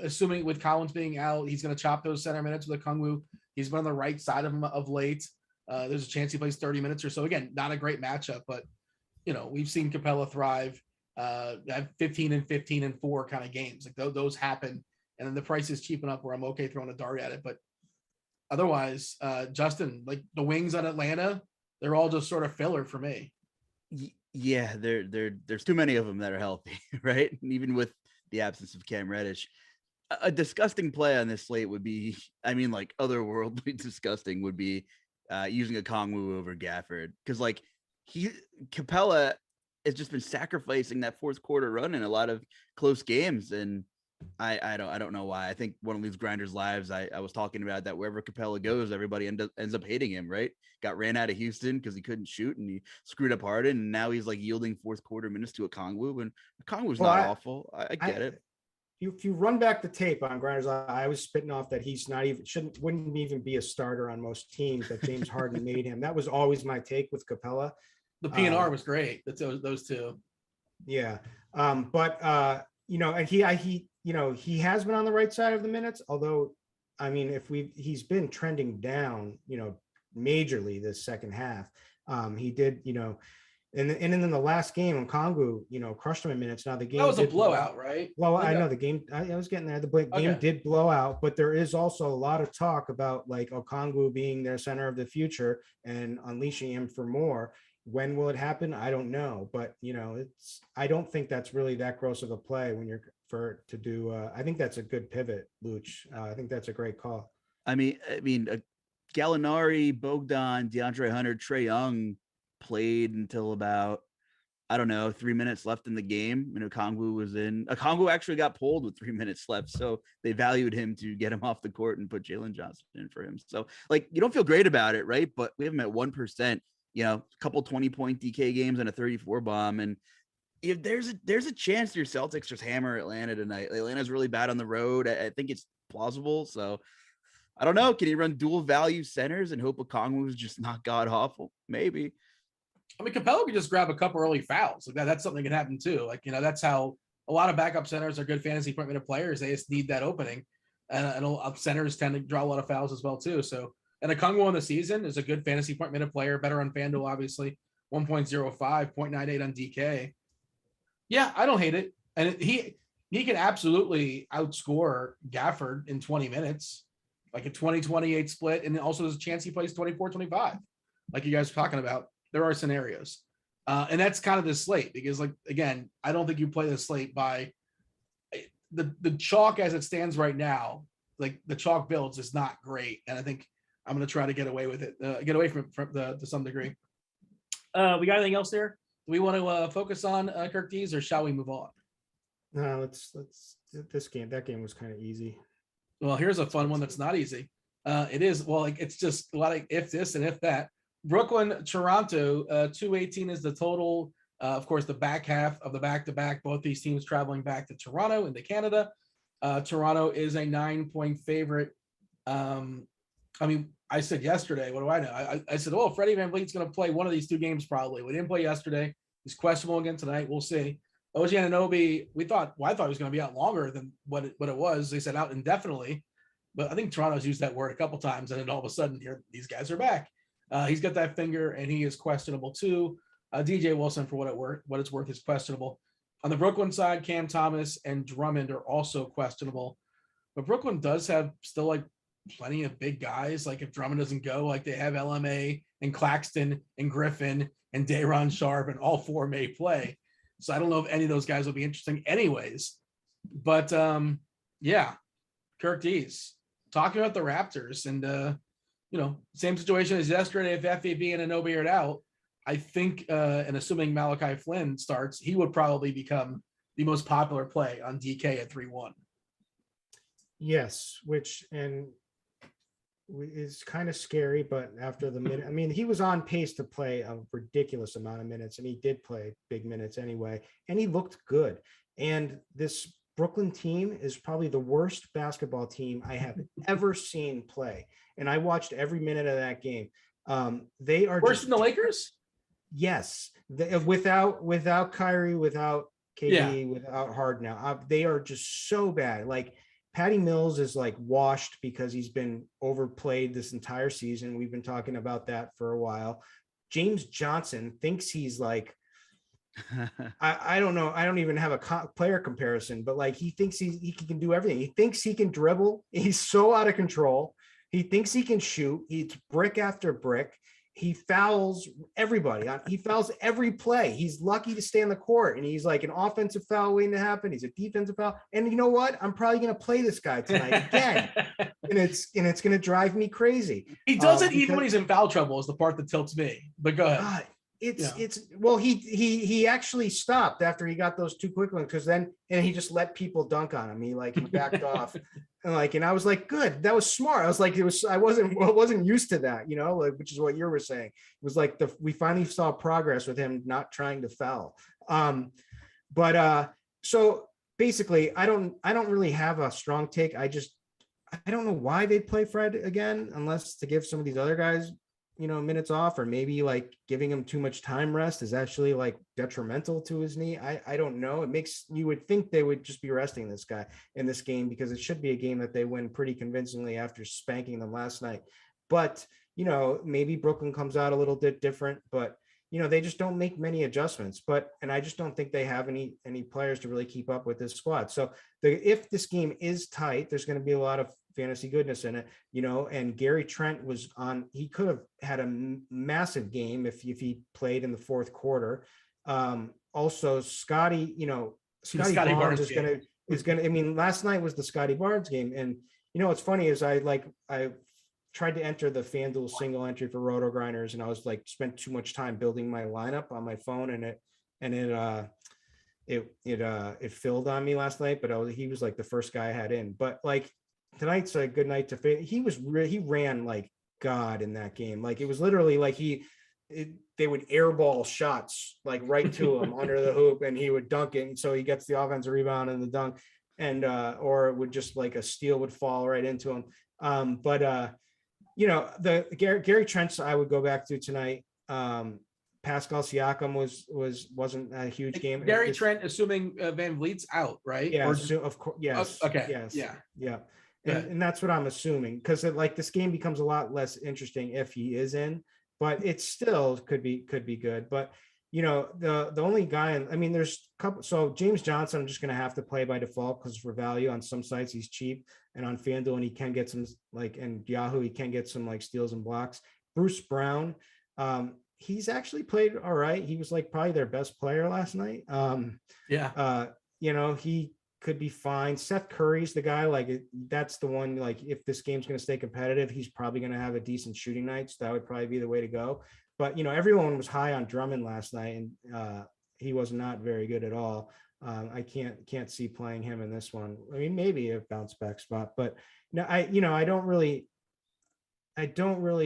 Assuming with Collins being out, he's going to chop those center minutes with Okongwu. He's been on the right side of him of late. There's a chance he plays 30 minutes or so. Again, not a great matchup, but we've seen Capella thrive, have 15 and 15 and 4 kind of games. Like those happen, and then the price is cheap enough where I'm okay throwing a dart at it. But otherwise, Justin, like the wings on Atlanta, they're all just sort of filler for me. Yeah, there's too many of them that are healthy, right? And even with the absence of Cam Reddish, a disgusting play on this slate would be, like otherworldly disgusting would be using a Kongwu over Gafford, because like Capella has just been sacrificing that fourth quarter run in a lot of close games, and I don't know why. I think one of these grinders lives I was talking about that wherever Capella goes, everybody ends up hating him, right? Got ran out of Houston because he couldn't shoot and he screwed up Harden, and now he's like yielding fourth quarter minutes to a Kongwu, and Kongwu's not awful. I get it. If you run back the tape on grinders, I was spitting off that he's wouldn't even be a starter on most teams, that James Harden made him. That was always my take with Capella. The PNR was great. That's those two. Yeah. And he has been on the right side of the minutes, although, he's been trending down, majorly this second half. He did, and then the last game on Kongwu, crushed him in minutes. Now the game, that was a blowout, right? Well, I know the game, I was getting there. The game did blow out, but there is also a lot of talk about like Okongwu being their center of the future and unleashing him for more. When will it happen? I don't know, but I don't think that's really that gross of a play when I think that's a good pivot, Luch. I think that's a great call. Gallinari, Bogdan, DeAndre Hunter, Trae Young played until about, 3 minutes left in the game. Okongwu actually got pulled with 3 minutes left, so they valued him to get him off the court and put Jalen Johnson in for him. So like, you don't feel great about it, right? But we have him at 1%. A couple 20-point DK games and a 34 bomb. And if there's a chance your Celtics just hammer Atlanta tonight. Atlanta's really bad on the road. I think it's plausible. So I don't know. Can he run dual value centers and hope Okongwu's just not god awful? Maybe. Capella could just grab a couple early fouls. Like that's something that can happen too. Like, that's how a lot of backup centers are good fantasy point minute players. They just need that opening. And centers tend to draw a lot of fouls as well too. So, and Okongwu in the season is a good fantasy point minute player, better on FanDuel, obviously, 1.05, 0.98 on DK. Yeah, I don't hate it. And he can absolutely outscore Gafford in 20 minutes, like a 20-28 split. And also there's a chance he plays 24-25, like you guys were talking about. There are scenarios. And that's kind of the slate, because like, again, I don't think you play the slate by the chalk as it stands right now. Like the chalk builds is not great. And I think I'm going to try to get away with it, get away from to some degree. We got anything else there? Do we want to focus on Kirk Dees, or shall we move on? No, let's that game was kind of easy. Well, here's a fun one that's not easy. It is, well, like it's just a lot of if this and if that. Brooklyn, Toronto, 218 is the total. Of course, the back half of the back-to-back, both these teams traveling back to Toronto into Canada. Toronto is a 9-point favorite. I I said yesterday, what do I know? I said, oh, Freddie VanVleet's going to play one of these two games probably. We didn't play yesterday. He's questionable again tonight. We'll see. OG Anunoby, I thought he was going to be out longer than what it was. They said out indefinitely, but I think Toronto's used that word a couple times, and then all of a sudden here these guys are back. He's got that finger, and he is questionable too. DJ Wilson, for what it's worth, is questionable. On the Brooklyn side, Cam Thomas and Drummond are also questionable, but Brooklyn does have still like plenty of big guys. Like if Drummond doesn't go, like they have LMA and Claxton and Griffin and Day'Ron Sharp, and all four may play. So I don't know if any of those guys will be interesting anyways. But yeah, Kirk Dees talking about the Raptors, and same situation as yesterday. If FAB and Anunoby are out, I think, and assuming Malachi Flynn starts, he would probably become the most popular play on DK at 3-1. Yes, is kind of scary, but after the minute, I mean, he was on pace to play a ridiculous amount of minutes, and he did play big minutes anyway, and he looked good. And this Brooklyn team is probably the worst basketball team I have ever seen play. And I watched every minute of that game. They are worse than the Lakers. Yes, without Kyrie, without KD, without Harden now, they are just so bad. Like Patty Mills is like washed because he's been overplayed this entire season. We've been talking about that for a while. James Johnson thinks he's like, I don't know. I don't even have a player comparison, but like he thinks he can do everything. He thinks he can dribble. He's so out of control. He thinks he can shoot. He's brick after brick. He fouls everybody. He fouls every play. He's lucky to stay on the court, and he's like an offensive foul waiting to happen. He's a defensive foul. And you know what? I'm probably going to play this guy tonight again. and it's going to drive me crazy. He does it even when he's in foul trouble is the part that tilts me. But go ahead. He actually stopped after he got those two quick ones, because then he just let people dunk on him. He backed off, and I was like, good, that was smart. I was like, I wasn't used to that, which is what you were saying. It was like we finally saw progress with him not trying to foul. So basically, I don't really have a strong take. I don't know why they'd play Fred again, unless to give some of these other guys minutes off, or maybe like giving him too much time rest is actually like detrimental to his knee. I don't know. You would think they would just be resting this guy in this game, because it should be a game that they win pretty convincingly after spanking them last night. But, maybe Brooklyn comes out a little bit different, but they just don't make many adjustments. And I just don't think they have any players to really keep up with this squad. So if this game is tight, there's going to be a lot of fantasy goodness in it, and Gary Trent he could have had a massive game if he played in the fourth quarter. Also Scotty Barnes is going to, I mean, last night was the Scotty Barnes game. And, what's funny is I tried to enter the FanDuel single entry for Rotogrinders, and I was like, spent too much time building my lineup on my phone, and it filled on me last night, but he was like the first guy I had in. But like tonight's a good night to fade. He ran like God in that game. Like it was literally like they would airball shots like right to him under the hoop, and he would dunk it. And so he gets the offensive rebound and the dunk, and or it would just like a steal would fall right into him. The Gary Trent I would go back to tonight. Pascal Siakam wasn't a huge game. Gary Trent, assuming Van Vliet's out, right? Yeah, of course. Yes. Okay. Yes. Yeah. And that's what I'm assuming, because this game becomes a lot less interesting if he is in, but it still could be good. But the only guy, there's a couple. So James Johnson, I'm just going to have to play by default because for value on some sites he's cheap, and on FanDuel, and he can get some and Yahoo, he can get some steals and blocks. Bruce Brown, he's actually played all right. He was probably their best player last night. He could be fine. Seth Curry's the guy, that's the one, if this game's going to stay competitive, he's probably going to have a decent shooting night. So that would probably be the way to go. But, everyone was high on Drummond last night, and he was not very good at all. I can't see playing him in this one. I mean, maybe a bounce back spot, but no, I don't really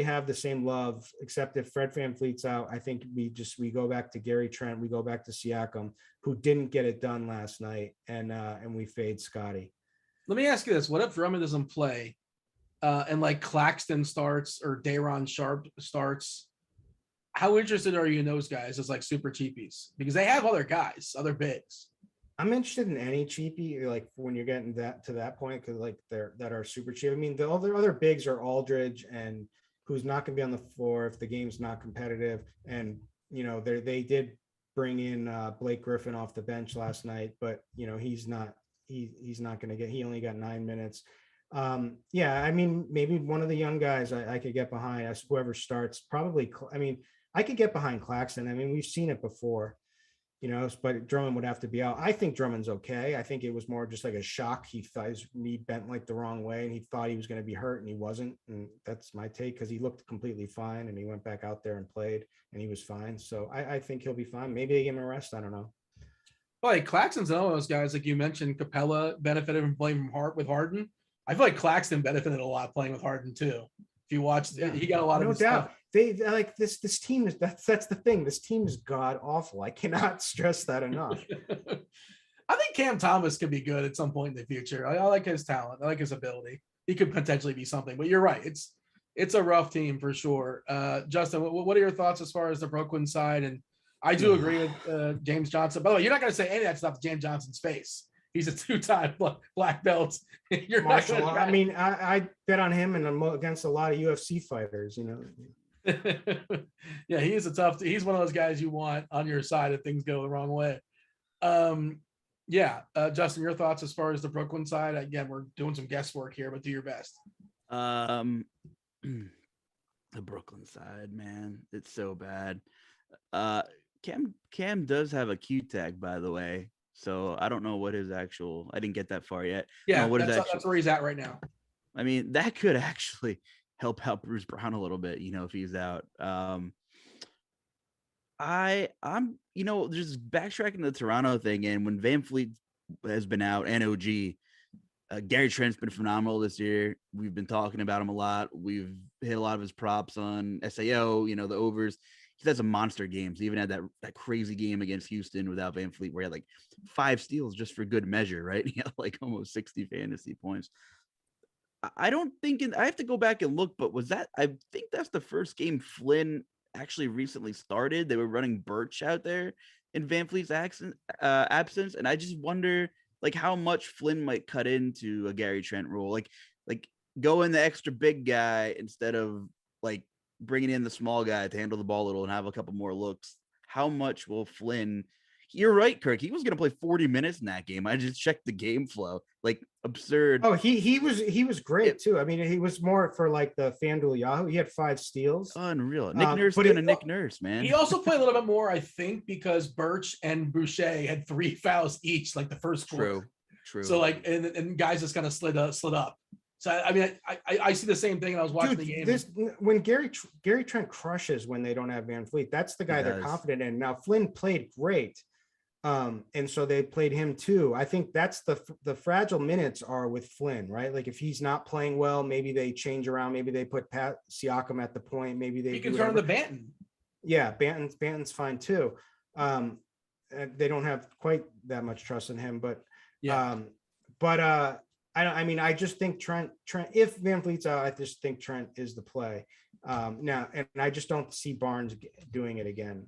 have the same love, except if Fred VanVleet's out. I think we go back to Gary Trent, we go back to Siakam, who didn't get it done last night, and we fade Scotty. Let me ask you this: what if Drummond doesn't play, and like Claxton starts or Dayron Sharp starts, how interested are you in those guys as like super cheapies? Because they have other guys, other bigs. I'm interested in any cheapie, like when you're getting to that point, because like that are super cheap. I mean, the other bigs are Aldridge and who's not going to be on the floor if the game's not competitive. And they did bring in Blake Griffin off the bench last night, but he's not going to get. He only got 9 minutes. Yeah, I mean, maybe one of the young guys I could get behind. As whoever starts, probably. I mean, I could get behind Claxton. I mean, we've seen it before. But Drummond would have to be out. I think Drummond's okay. I think it was more just like a shock. He thought his knee bent like the wrong way and he thought he was going to be hurt and he wasn't. And that's my take because he looked completely fine and he went back out there and played and he was fine. So I think he'll be fine. Maybe they give him a rest. I don't know. Well, like Claxton's one of those guys, like you mentioned, Capella benefited from playing with Harden. I feel like Claxton benefited a lot playing with Harden too. If you watched, he got a lot of no doubt. stuff. They like this team is that's the thing. This team is god awful. I cannot stress that enough. I think Cam Thomas could be good at some point in the future. I like his talent. I like his ability. He could potentially be something. But you're right. It's a rough team for sure. Justin, what are your thoughts as far as the Brooklyn side? And I do agree with James Johnson. By the way, you're not going to say any of that stuff to James Johnson's face. He's a 2-time black belt. You're martial law. I mean, I bet on him and I'm against a lot of UFC fighters, Yeah, he's one of those guys you want on your side if things go the wrong way. Justin, your thoughts as far as the Brooklyn side? Again, we're doing some guesswork here, but do your best. The Brooklyn side, man, it's so bad. Cam does have a Q tag, by the way. So I don't know what his actual. I didn't get that far yet. Yeah, that's where he's at right now. I mean, that could actually help out Bruce Brown a little bit, if he's out. I'm just backtracking the Toronto thing, and when Van Fleet has been out and OG, Gary Trent's been phenomenal this year. We've been talking about him a lot. We've hit a lot of his props on SAO, the overs. He has some monster games. He even had that crazy game against Houston without Van Fleet where he had like 5 steals just for good measure, right? He had like almost 60 fantasy points. I don't think I have to go back and look, but I think that's the first game Flynn actually recently started. They were running Birch out there in Van Fleet's absence. And I just wonder like how much Flynn might cut into a Gary Trent role, like go in the extra big guy instead of like bringing in the small guy to handle the ball a little and have a couple more looks. How much will Flynn? You're right, Kirk. He was going to play 40 minutes in that game. I just checked the game flow. Like absurd. Oh, he was great too. I mean, he was more for like the FanDuel Yahoo. He had 5 steals. Unreal. Nick Nurse doing a Nick Nurse, man. He also played a little bit more, I think, because Birch and Boucher had 3 fouls each, like the first quarter. True. So like, and guys just kind of slid up. So I mean, I see the same thing. And I was watching the game. When Gary Trent crushes when they don't have Van Fleet, that's the guy they're confident in. Now Flynn played great, and so they played him too. I think that's the fragile minutes are with Flynn, right? Like if he's not playing well, maybe they change around. Maybe they put Pat Siakam at the point. Maybe they can turn to Banton. Yeah, Banton's fine too. They don't have quite that much trust in him, but I just think Trent, if Van Fleet's out, I just think Trent is the play. Now, and I just don't see Barnes doing it again.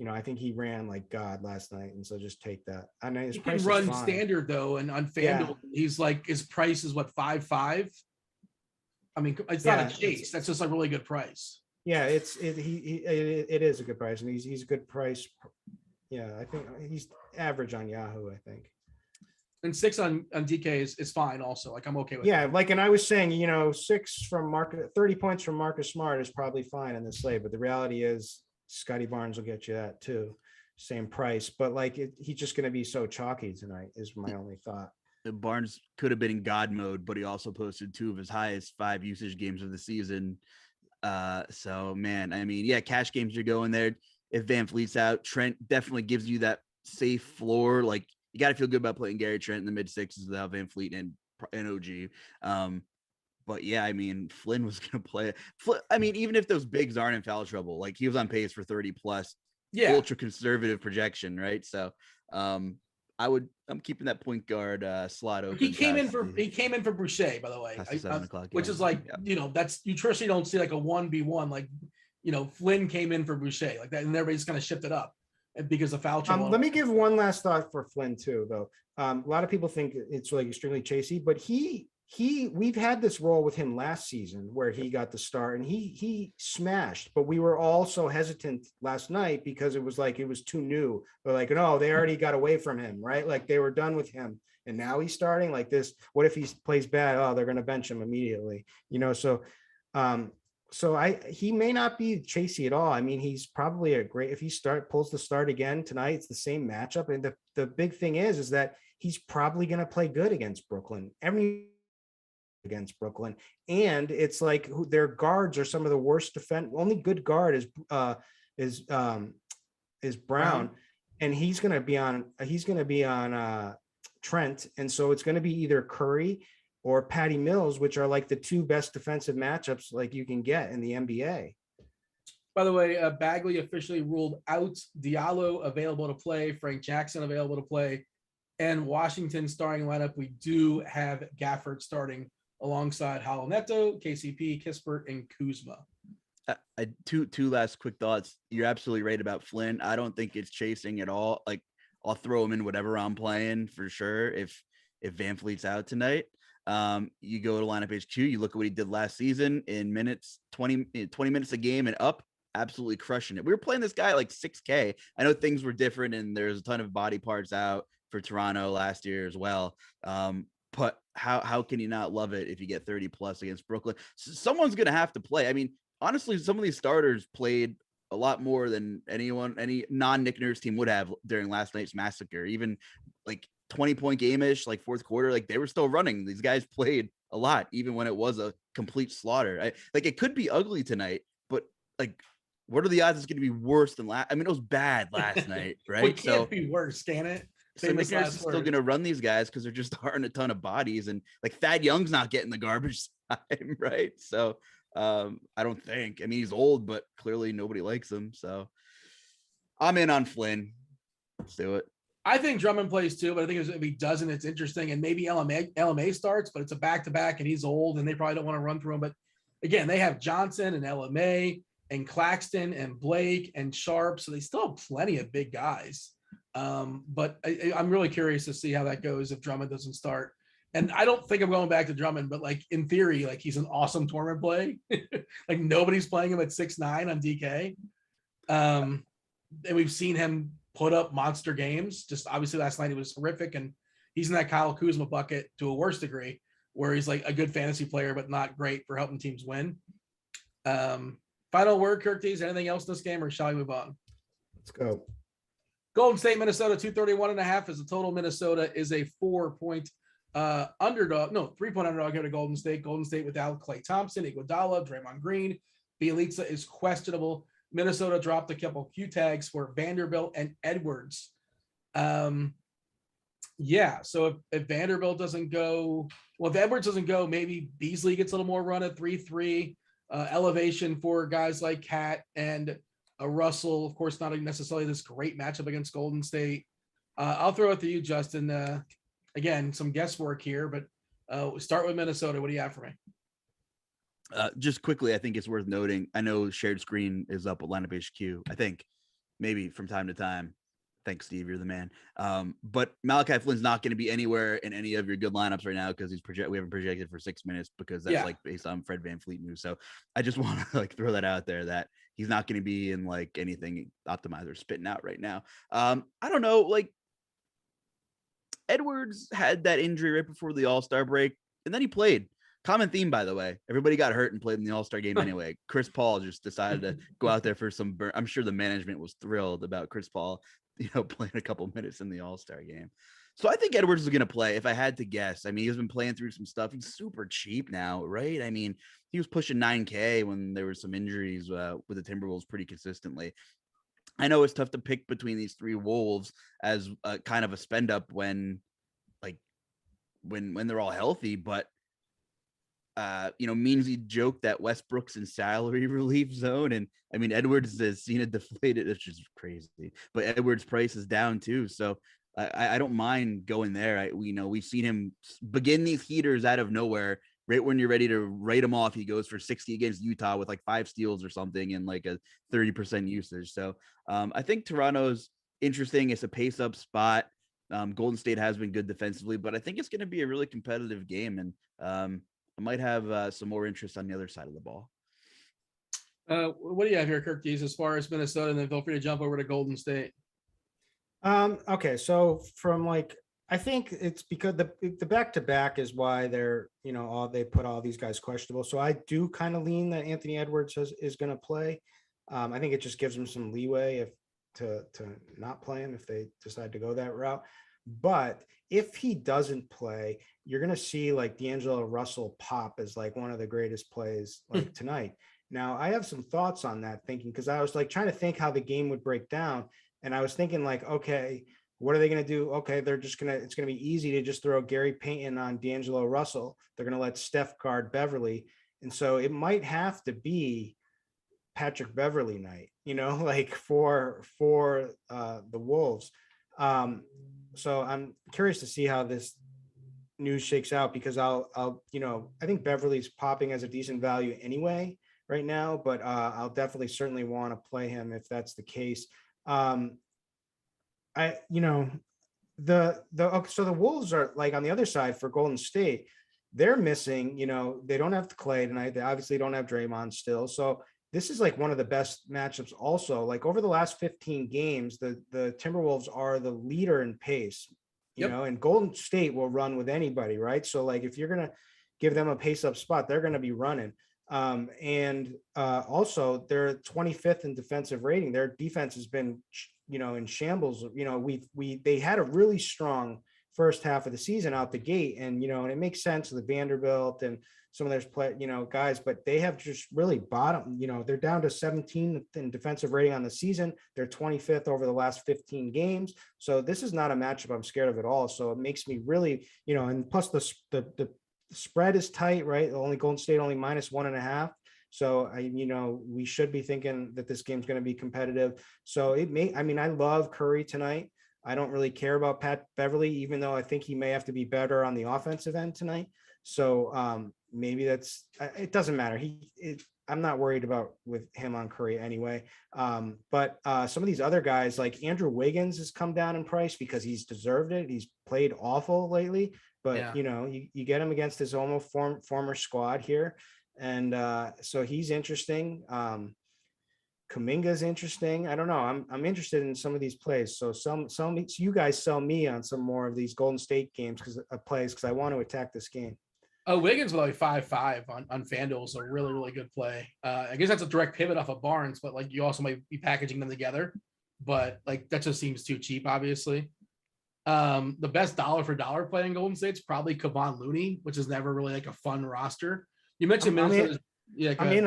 I think he ran like God last night. And so just take that. I know he can run standard though. And on FanDuel, he's like, his price is what, 5.5. I mean, it's not a chase. That's just a really good price. Yeah. It is a good price. And he's a good price. Yeah. I think he's average on Yahoo, I think. And 6 on DK is fine also. Like I'm okay with that. Like, and I was saying, 6 from 30 points from Marcus Smart is probably fine in this slate, but the reality is Scotty Barnes will get you that too. Same price, but like he's just going to be so chalky tonight is my only thought. Barnes could have been in God mode, but he also posted 2 of his highest 5 usage games of the season. So man, I mean, yeah, cash games you're going there. If Van Fleet's out, Trent definitely gives you that safe floor. Like, you got to feel good about playing Gary Trent in the mid-6s without Van Fleet and OG. But yeah, I mean, Flynn was going to play. I mean, even if those bigs aren't in foul trouble, like he was on pace for 30 plus, ultra conservative projection, right? So I'm keeping that point guard slot open. He came in for Boucher, by the way, past the 7 o'clock which game. is like, Yeah. That's, you traditionally don't see like a 1v1, like, Flynn came in for Boucher like that, and everybody's kind of shifted up because of foul trouble. Let me give one last thought for Flynn too, though. A lot of people think it's like extremely chasey, but we've had this role with him last season where he got the start and he smashed, but we were all so hesitant last night because it was like it was too new. We're like, no, they already got away from him, right? Like they were done with him, and now he's starting like this. What if he plays bad? Oh, they're gonna bench him immediately, So he may not be chasey at all. I mean, he's probably if he pulls the start again tonight, it's the same matchup. And the big thing is that he's probably going to play good against Brooklyn. Against Brooklyn. And it's like their guards are some of the worst defense. Only good guard is Brown. And he's going to be on Trent. And so it's going to be either Curry or Patty Mills, which are like the two best defensive matchups like you can get in the NBA. By the way, Bagley officially ruled out. Diallo available to play. Frank Jackson available to play. And Washington starting lineup, we do have Gafford starting alongside Halo Neto, KCP, Kispert, and Kuzma. Two last quick thoughts. You're absolutely right about Flynn. I don't think it's chasing at all. Like I'll throw him in whatever I'm playing for sure if Van Fleet's out tonight. You go to lineup HQ, you look at what he did last season in minutes, 20 minutes a game and up, absolutely crushing it. We were playing this guy like 6K. I know things were different and there's a ton of body parts out for Toronto last year as well. But how can you not love it if you get 30 plus against Brooklyn? Someone's going to have to play. I mean, honestly, some of these starters played a lot more than any non-Nick Nurse team would have during last night's massacre. Even like 20-point game-ish, like fourth quarter, like they were still running. These guys played a lot, even when it was a complete slaughter. It could be ugly tonight, but like, what are the odds it's going to be worse than last? I mean, it was bad last night, right? It can't be worse, can it? So Nick Nurse is still going to run these guys because there just aren't a ton of bodies, and like Thad Young's not getting the garbage time, right? So I don't think. I mean, he's old, but clearly nobody likes him. So I'm in on Flynn. Let's do it. I think Drummond plays too, but I think if he doesn't, it's interesting. And maybe LMA starts, but it's a back-to-back and he's old and they probably don't want to run through him. But again, they have Johnson and LMA and Claxton and Blake and Sharp. So they still have plenty of big guys. But I'm really curious to see how that goes if Drummond doesn't start. And I don't think I'm going back to Drummond, but like in theory, like he's an awesome tournament play. Like nobody's playing him at 6'9" on DK. And we've seen him put up monster games. Just obviously last night he was horrific, and he's in that Kyle Kuzma bucket to a worse degree, where he's like a good fantasy player, but not great for helping teams win. Final word, Kirk Dees, anything else in this game, or shall we move on? Let's go. Golden State, Minnesota, 231.5 is the total. Minnesota is a 3-point underdog here to Golden State. Golden State without Klay Thompson, Iguodala, Draymond Green. Bielitsa is questionable. Minnesota dropped a couple Q tags for Vanderbilt and Edwards. So if Vanderbilt doesn't go, if Edwards doesn't go, maybe Beasley gets a little more run at 3-3. Elevation for guys like Cat and Russell. Of course, not necessarily this great matchup against Golden State. I'll throw it to you, Justin. Again, some guesswork here, but we'll start with Minnesota. What do you have for me? Just quickly, I think it's worth noting. I know shared screen is up at lineup HQ. I think maybe from time to time. Thanks, Steve. You're the man. But Malachi Flynn's not going to be anywhere in any of your good lineups right now because we haven't projected for 6 minutes because that's like based on Fred VanVleet news. So I just want to like throw that out there that he's not going to be in like anything optimizer spitting out right now. I don't know. Like Edwards had that injury right before the All-Star break, and then he played. Common theme, by the way. Everybody got hurt and played in the All-Star game anyway. Chris Paul just decided to go out there for some burn. I'm sure the management was thrilled about Chris Paul, playing a couple minutes in the All-Star game. So I think Edwards is going to play if I had to guess. I mean, he's been playing through some stuff. He's super cheap now, right? I mean, he was pushing 9K when there were some injuries with the Timberwolves pretty consistently. I know it's tough to pick between these three Wolves as kind of a spend up when they're all healthy, but Meansy joked that Westbrook's in salary relief zone. And I mean, Edwards has seen it deflated, which is crazy, but Edwards' price is down too. So I don't mind going there. We've seen him begin these heaters out of nowhere. Right when you're ready to write him off, he goes for 60 against Utah with like 5 steals or something and like a 30% usage. So I think Toronto's interesting. It's a pace up spot. Golden State has been good defensively, but I think it's going to be a really competitive game, and I might have some more interest on the other side of the ball. What do you have here, Kirk Dees, as far as Minnesota, and then feel free to jump over to Golden State. Okay, so from like, I think it's because the back-to-back is why they're, they put all these guys questionable. So I do kind of lean that Anthony Edwards is going to play. I think it just gives them some leeway to not play him if they decide to go that route. But if he doesn't play, you're going to see like D'Angelo Russell pop as like one of the greatest plays like tonight. Now I have some thoughts on that thinking, because I was like trying to think how the game would break down. And I was thinking like, okay, what are they going to do? Okay, it's going to be easy to just throw Gary Payton on D'Angelo Russell. They're going to let Steph guard Beverly. And so it might have to be Patrick Beverly night, like for the Wolves. So I'm curious to see how this news shakes out, because I think Beverly's popping as a decent value anyway right now, but I'll definitely certainly want to play him if that's the case. So the Wolves are like on the other side for Golden State. They're missing, they don't have Clay tonight. They obviously don't have Draymond still. So this is like one of the best matchups also. Like over the last 15 games, the Timberwolves are the leader in pace, and Golden State will run with anybody, right? So like if you're going to give them a pace up spot, they're going to be running. Also they're 25th in defensive rating. Their defense has been, in shambles. They had a really strong first half of the season out the gate, and and it makes sense with Vanderbilt and some of their guys, but they have just really bottomed. They're down to 17th in defensive rating on the season. They're 25th over the last 15 games. So this is not a matchup I'm scared of at all. So it makes me really, and plus the spread is tight, right? Golden State only -1.5. So we should be thinking that this game's going to be competitive. So I love Curry tonight. I don't really care about Pat Beverly, even though I think he may have to be better on the offensive end tonight. So maybe it doesn't matter. I'm not worried about with him on Curry anyway. But some of these other guys like Andrew Wiggins has come down in price because he's deserved it. He's played awful lately, but you get him against his almost former squad here. And so he's interesting. Kuminga's interesting. I don't know. I'm interested in some of these plays. So you guys sell me on some more of these Golden State games because I want to attack this game. Oh, Wiggins with like 5.5 on FanDuel is a really, really good play. I guess that's a direct pivot off of Barnes, but like you also might be packaging them together. But like that just seems too cheap, obviously. The best dollar for dollar play in Golden State's probably Kevon Looney, which is never really like a fun roster. You mentioned Minnesota. Yeah, I'm in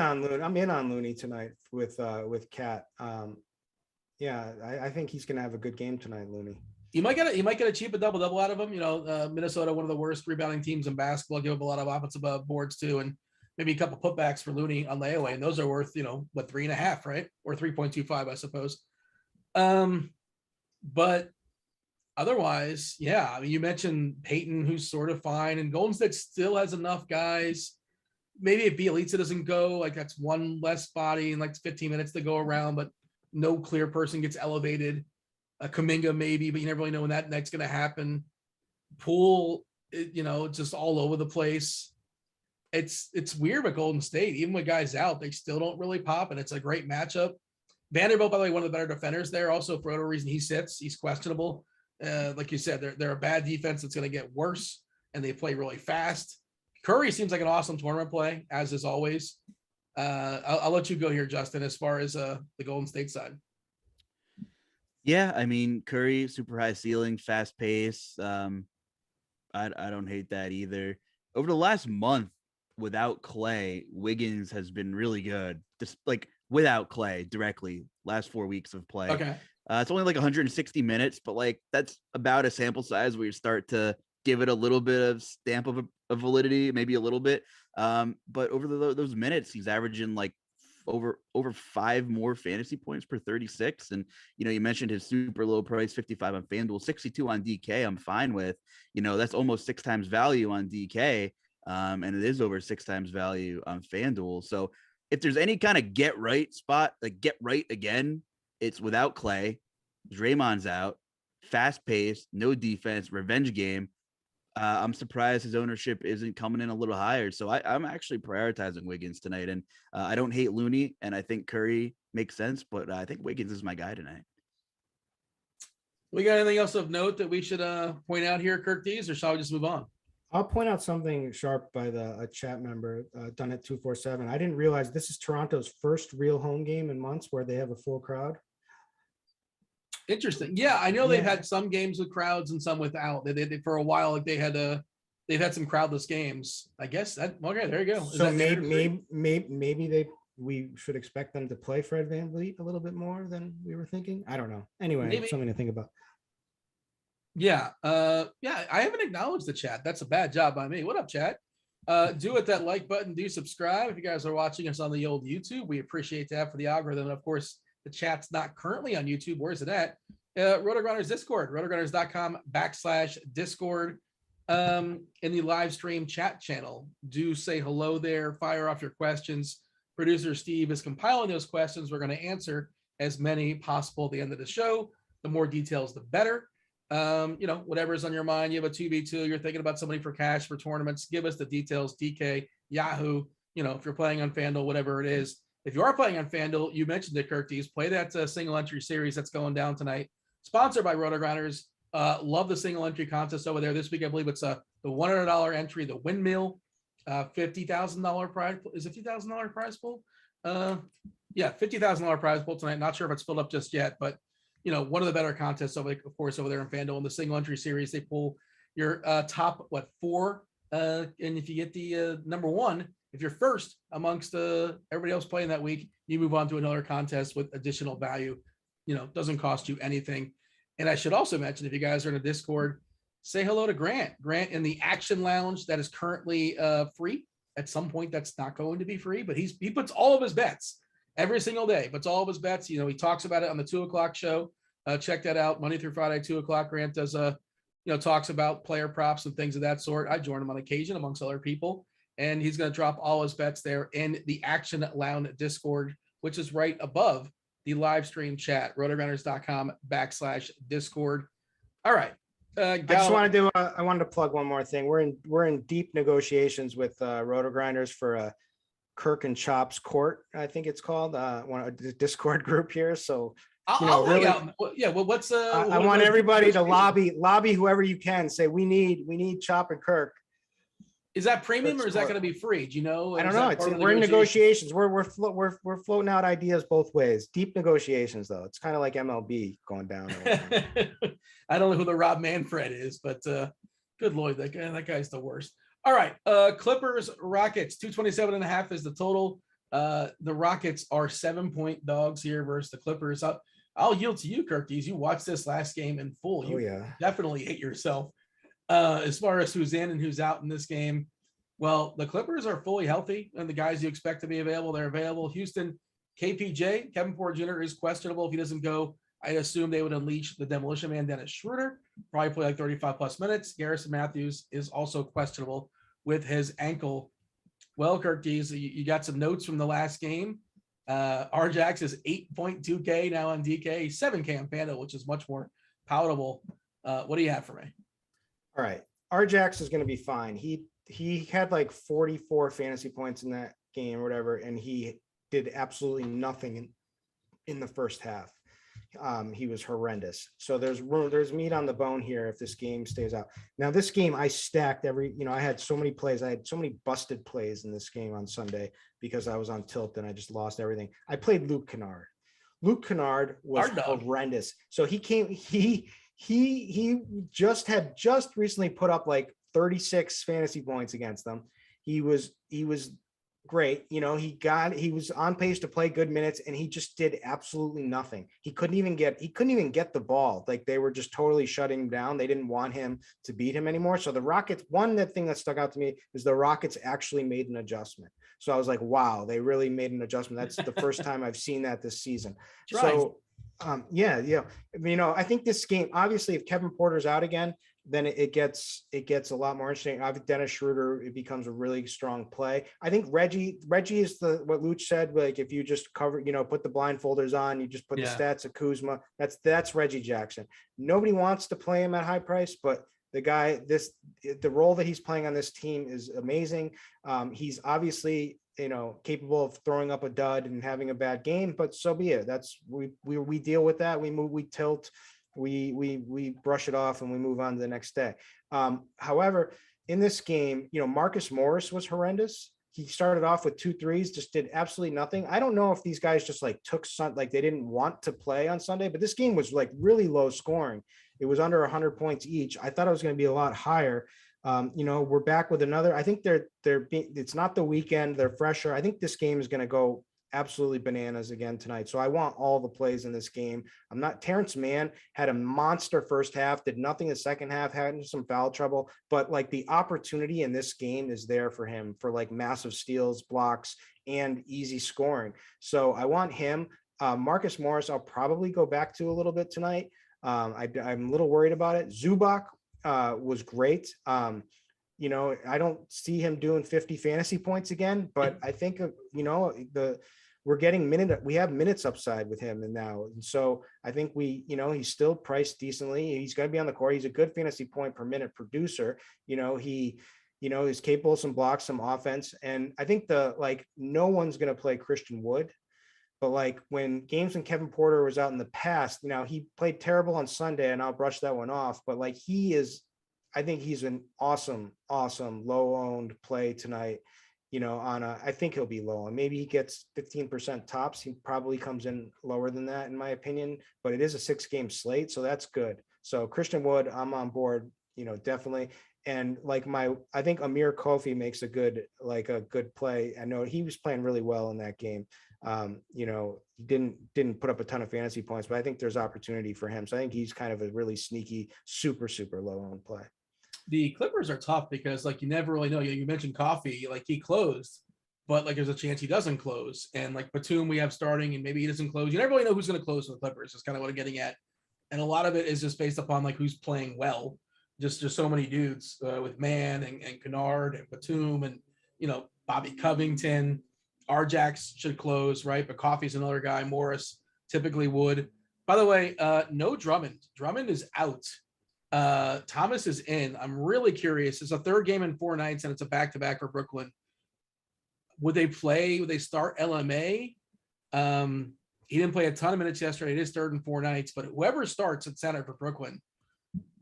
on Looney tonight with Cat. I think he's gonna have a good game tonight, Looney. You might get a cheap double out of him. Minnesota, one of the worst rebounding teams in basketball, give up a lot of offensive boards too, and maybe a couple putbacks for Looney on layaway, and those are worth 3.5, right, or 3.25, I suppose. But otherwise, you mentioned Peyton, who's sort of fine, and Golden State still has enough guys. Maybe if Bielitsa doesn't go, like that's one less body and like 15 minutes to go around, but no clear person gets elevated. Kuminga maybe, but you never really know when that night's going to happen. Poole, just all over the place. It's weird with Golden State. Even with guys out, they still don't really pop, and it's a great matchup. Vanderbilt, by the way, one of the better defenders there. Also, for whatever reason, he sits. He's questionable. Like you said, they're a bad defense that's going to get worse, and they play really fast. Curry seems like an awesome tournament play, as is always. I'll let you go here, Justin, as far as the Golden State side. Yeah, I mean, Curry, super high ceiling, fast pace. I don't hate that either. Over the last month, without Clay, Wiggins has been really good. Just like without Clay directly, last 4 weeks of play. Okay. It's only like 160 minutes, but like that's about a sample size where you start to give it a little bit of stamp of validity, maybe a little bit. But over those minutes, he's averaging like over 5 more fantasy points per 36. And, you mentioned his super low price, 55 on FanDuel, 62 on DK. I'm fine with, that's almost 6 times value on DK. And it is over 6 times value on FanDuel. So if there's any kind of get right spot, like get right again, it's without Clay. Draymond's out, fast pace, no defense, revenge game. I'm surprised his ownership isn't coming in a little higher. So I'm actually prioritizing Wiggins tonight. And I don't hate Looney, and I think Curry makes sense, but I think Wiggins is my guy tonight. We got anything else of note that we should point out here, Kirk Dees, or shall we just move on? I'll point out something sharp by a chat member, done at 247. I didn't realize this is Toronto's first real home game in months where they have a full crowd. Interesting. Yeah, I know they've had some games with crowds and some without. They for a while, like they've had some crowdless games. I guess that okay. There you go. So maybe we should expect them to play Fred VanVleet a little bit more than we were thinking. I don't know. Anyway, something to think about. Yeah. I haven't acknowledged the chat. That's a bad job by me. What up, chat? Do hit that like button. Do subscribe if you guys are watching us on the old YouTube. We appreciate that for the algorithm. And of course, the chat's not currently on YouTube. Where's it at? Rotogrinders Discord, rotogrinders.com/Discord. In the live stream chat channel. Do say hello there. Fire off your questions. Producer Steve is compiling those questions. We're going to answer as many possible at the end of the show. The more details, the better. Whatever's on your mind. You have a 2v2. You're thinking about somebody for cash for tournaments. Give us the details. DK, Yahoo. If you're playing on FanDuel, whatever it is. If you are playing on FanDuel, you mentioned it, Curtis. Play that single entry series that's going down tonight. Sponsored by Rotogrinders. Love the single entry contest over there this week. I believe it's the $100 entry, the windmill, $50,000 prize. Is it $50,000 prize pool? $50,000 prize pool tonight. Not sure if it's filled up just yet, but one of the better contests over there in FanDuel. In the single entry series, they pull your top 4, and if you get the number 1. If you're first amongst everybody else playing that week, you move on to another contest with additional value. Doesn't cost you anything. And I should also mention, if you guys are in a Discord, say hello to Grant. Grant in the Action Lounge that is currently free. At some point, that's not going to be free, but he puts all of his bets every single day. Puts all of his bets. He talks about it on the 2:00 show. Check that out. Monday through Friday, 2:00. Grant does talks about player props and things of that sort. I join him on occasion amongst other people. And he's going to drop all his bets there in the Action Lounge Discord, which is right above the live stream chat, rotogrinders.com/Discord. All right. I wanted to plug one more thing. We're in deep negotiations with Rotogrinders for Kirk and Chops Court, I think it's called, the Discord group here. So I'll really, out. Yeah. Well, what's I want everybody to lobby whoever you can. Say we need Chop and Kirk. Is that premium or is that going to be free? Do you know? I don't know. We're in negotiations. We're floating out ideas both ways. Deep negotiations, though. It's kind of like MLB going down. I don't know who the Rob Manfred is, but good Lord, that guy's the worst. All right. Clippers, Rockets, 227.5 is the total. The Rockets are 7-point dogs here versus the Clippers. I'll yield to you, Kirkies. You watched this last game in full. You definitely hate yourself. As far as who's in and who's out in this game, well, the Clippers are fully healthy, and the guys you expect to be available, they're available. Houston, KPJ, Kevin Porter Jr. is questionable. If he doesn't go, I assume they would unleash the Demolition Man, Dennis Schroeder, probably play like 35 plus minutes. Garrison Matthews is also questionable with his ankle. Well, Kirkies, you got some notes from the last game. Rjax is 8.2K now on DK, 7K on FanDuel, which is much more palatable. What do you have for me? All right. Rjax is going to be fine. He had like 44 fantasy points in that game or whatever, and he did absolutely nothing in the first half. He was horrendous. So there's meat on the bone here if this game stays out. Now, this game I stacked I had so many plays. I had so many busted plays in this game on Sunday because I was on tilt and I just lost everything. I played Luke Kennard. Luke Kennard was horrendous. So he just recently put up like 36 fantasy points against them. He was great. He was on pace to play good minutes, and he just did absolutely nothing. He couldn't even get the ball. Like, they were just totally shutting him down. They didn't want him to beat him anymore. So the Rockets, that thing that stuck out to me is the Rockets actually made an adjustment. So I was like, wow, they really made an adjustment. That's the first time I've seen that this season. So yeah. I think this game, obviously, if Kevin Porter's out again, then it gets a lot more interesting. Obviously, Dennis Schroeder, it becomes a really strong play. I think Reggie is what Luch said, like, if you just cover, put the blindfolders on, you just put the stats of Kuzma, that's Reggie Jackson. Nobody wants to play him at high price, but the guy, the role that he's playing on this team is amazing. He's obviously, capable of throwing up a dud and having a bad game, but so be it. That's we deal with that. We move, we tilt, we brush it off, and we move on to the next day. However, in this game, Marcus Morris was horrendous. He started off with 2 threes, just did absolutely nothing. I don't know if these guys just like they didn't want to play on Sunday, but this game was like really low scoring. It was under 100 points each. I thought it was going to be a lot higher. We're back with another. I think it's not the weekend. They're fresher. I think this game is going to go absolutely bananas again tonight. So I want all the plays in this game. Terrence Mann had a monster first half, did nothing the second half, had some foul trouble, but like the opportunity in this game is there for him for like massive steals, blocks, and easy scoring. So I want him. Marcus Morris, I'll probably go back to a little bit tonight. I'm a little worried about it. Zubac was great. I don't see him doing 50 fantasy points again, but I think, we have minutes upside with him and so I think he's still priced decently. He's going to be on the court. He's a good fantasy point per minute producer. He is capable of some blocks, some offense. And I think no one's going to play Christian Wood, but like when Kevin Porter was out in the past, he played terrible on Sunday, and I'll brush that one off, but like I think he's an awesome low owned play tonight. I think he'll be low, and maybe he gets 15% tops. He probably comes in lower than that, in my opinion, but it is a 6-game slate, so that's good. So Christian Wood, I'm on board, definitely. And I think Amir Kofi makes a good play. I know he was playing really well in that game. He didn't put up a ton of fantasy points, but I think there's opportunity for him. So I think he's kind of a really sneaky, super low owned play. The Clippers are tough because you never really know. You mentioned Coffee, he closed, but there's a chance he doesn't close. And Batum we have starting, and maybe he doesn't close. You never really know who's going to close for the Clippers. That's kind of what I'm getting at. And a lot of it is just based upon who's playing well. Just so many dudes with Mann and Kennard and Batum and Bobby Covington. Arjax should close, right? But Coffee's another guy. Morris typically would. By the way, no Drummond. Drummond is out. Thomas is in. I'm really curious. It's a 3rd game in 4 nights, and it's a back-to-back for Brooklyn. Would they play? Would they start LMA? He didn't play a ton of minutes yesterday. It is 3rd and 4 nights, but whoever starts at center for Brooklyn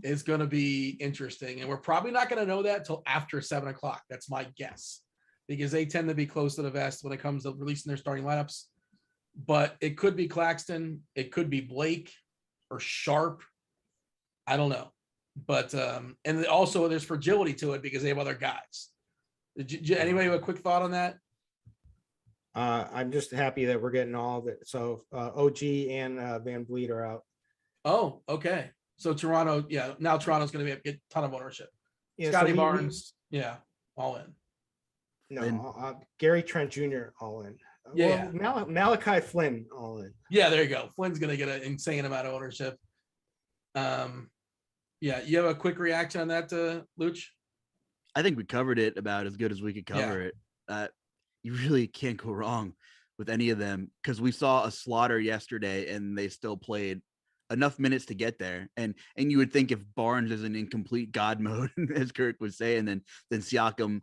is going to be interesting. And we're probably not going to know that until after 7 o'clock. That's my guess, because they tend to be close to the vest when it comes to releasing their starting lineups. But it could be Claxton. It could be Blake or Sharp. I don't know. But and also there's fragility to it because they have other guys. Anybody have a quick thought on that? I'm just happy that we're getting all of it. So OG and Van Vliet are out. Oh, okay. So Toronto, now Toronto's going to get a ton of ownership. Yeah, Scotty Barnes, all in. No, Gary Trent Jr. all in. Yeah. Well, Malachi Flynn all in. Yeah, there you go. Flynn's going to get an insane amount of ownership. You have a quick reaction on that, Luch? I think we covered it about as good as we could cover it. You really can't go wrong with any of them, because we saw a slaughter yesterday and they still played enough minutes to get there. And you would think if Barnes is in incomplete God mode, as Kirk was saying, then Siakam,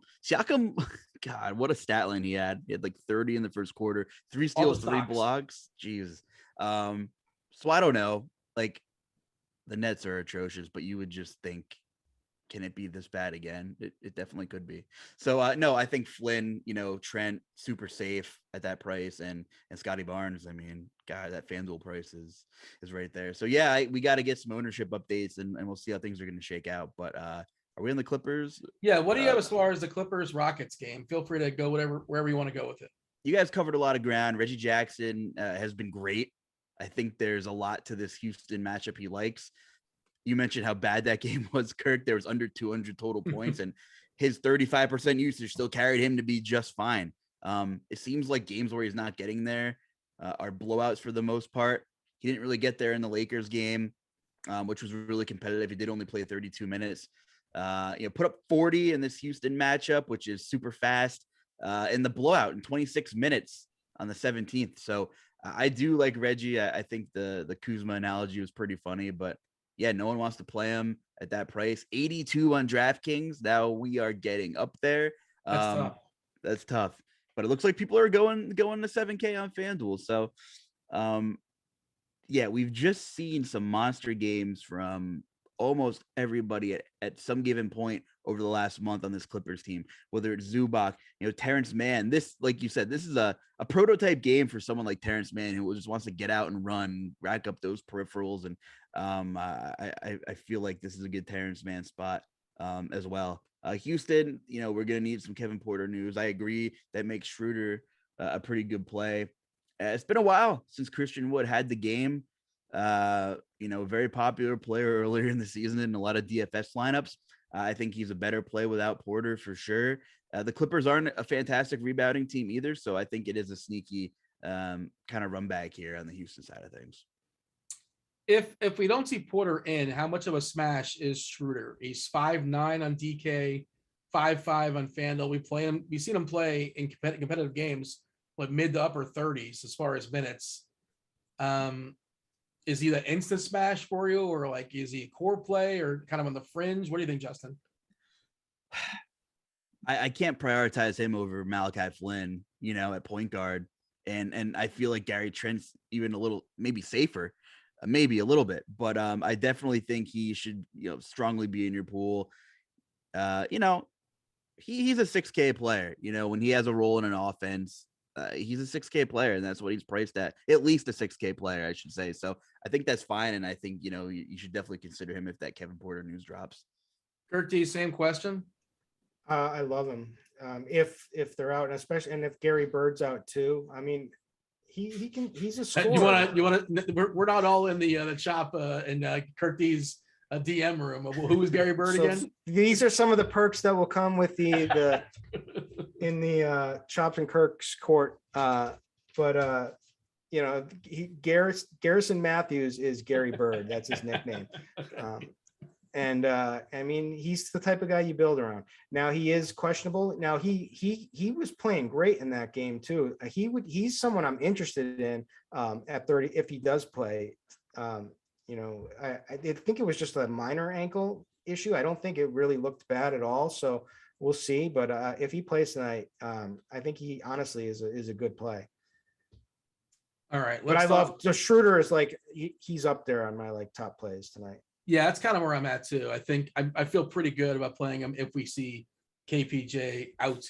God, what a stat line he had. He had 30 in the first quarter, 3 steals, 3 blocks. Jeez. So I don't know. The Nets are atrocious, but you would just think, can it be this bad again? It definitely could be. So no, I think Flynn, Trent, super safe at that price, and Scotty Barnes. I mean, God, that FanDuel price is right there. So yeah, we got to get some ownership updates, and we'll see how things are going to shake out. But Are we in the Clippers? Yeah. What do you have as far as the Clippers Rockets game? Feel free to go wherever you want to go with it. You guys covered a lot of ground. Reggie Jackson has been great. I think there's a lot to this Houston matchup he likes. You mentioned how bad that game was, Kirk. There was under 200 total points, and his 35% usage still carried him to be just fine. It seems like games where he's not getting there are blowouts for the most part. He didn't really get there in the Lakers game, which was really competitive. He did only play 32 minutes. Put up 40 in this Houston matchup, which is super fast, in the blowout in 26 minutes on the 17th. So I do like Reggie. I think the Kuzma analogy was pretty funny, but yeah, no one wants to play him at that price. 82 on DraftKings. Now we are getting up there. That's tough. But it looks like people are going to 7K on FanDuel. So yeah, we've just seen some monster games from almost everybody at some given point over the last month on this Clippers team, whether it's Zubac, Terrence Mann. This, like you said, this is a prototype game for someone like Terrence Mann who just wants to get out and run, rack up those peripherals. And I feel like this is a good Terrence Mann spot as well. Houston, we're going to need some Kevin Porter news. I agree that makes Schroeder a pretty good play. It's been a while since Christian Wood had the game. Very popular player earlier in the season in a lot of DFS lineups. I think he's a better play without Porter for sure. The Clippers aren't a fantastic rebounding team either, so I think it is a sneaky kind of run back here on the Houston side of things. If we don't see Porter in, how much of a smash is Schroeder? He's 5'9" on DK, 5'5" on FanDuel. We've seen him play in competitive games, like mid to upper 30s as far as minutes. Is he the instant smash for you, or like is he a core play or kind of on the fringe? What do you think, Justin? I can't prioritize him over Malachi Flynn, at point guard. And I feel like Gary Trent's even a little maybe safer, maybe a little bit, but I definitely think he should, strongly be in your pool. He's a 6K player, when he has a role in an offense. He's a 6K player, and that's what he's priced at least a 6K player, I should say. So I think that's fine. And I think, you should definitely consider him if that Kevin Porter news drops. Kurt D, same question. I love him. If they're out, and especially, and if Gary Bird's out too, I mean, he's a scorer. We're not all in the shop in Kurt D's DM room. Who is Gary Bird again? These are some of the perks that will come with the in the Chops and Kirk's court. Garrison Matthews is Gary Bird. That's his nickname. I mean, he's the type of guy you build around. Now he is questionable. Now he was playing great in that game too. He's someone I'm interested in at 30 if he does play. I think it was just a minor ankle issue. I don't think it really looked bad at all. So we'll see. But if he plays tonight, I think he honestly is a good play. All right. But I love the Schroeder is like he's up there on my top plays tonight. Yeah, that's kind of where I'm at too. I think I feel pretty good about playing him if we see KPJ out,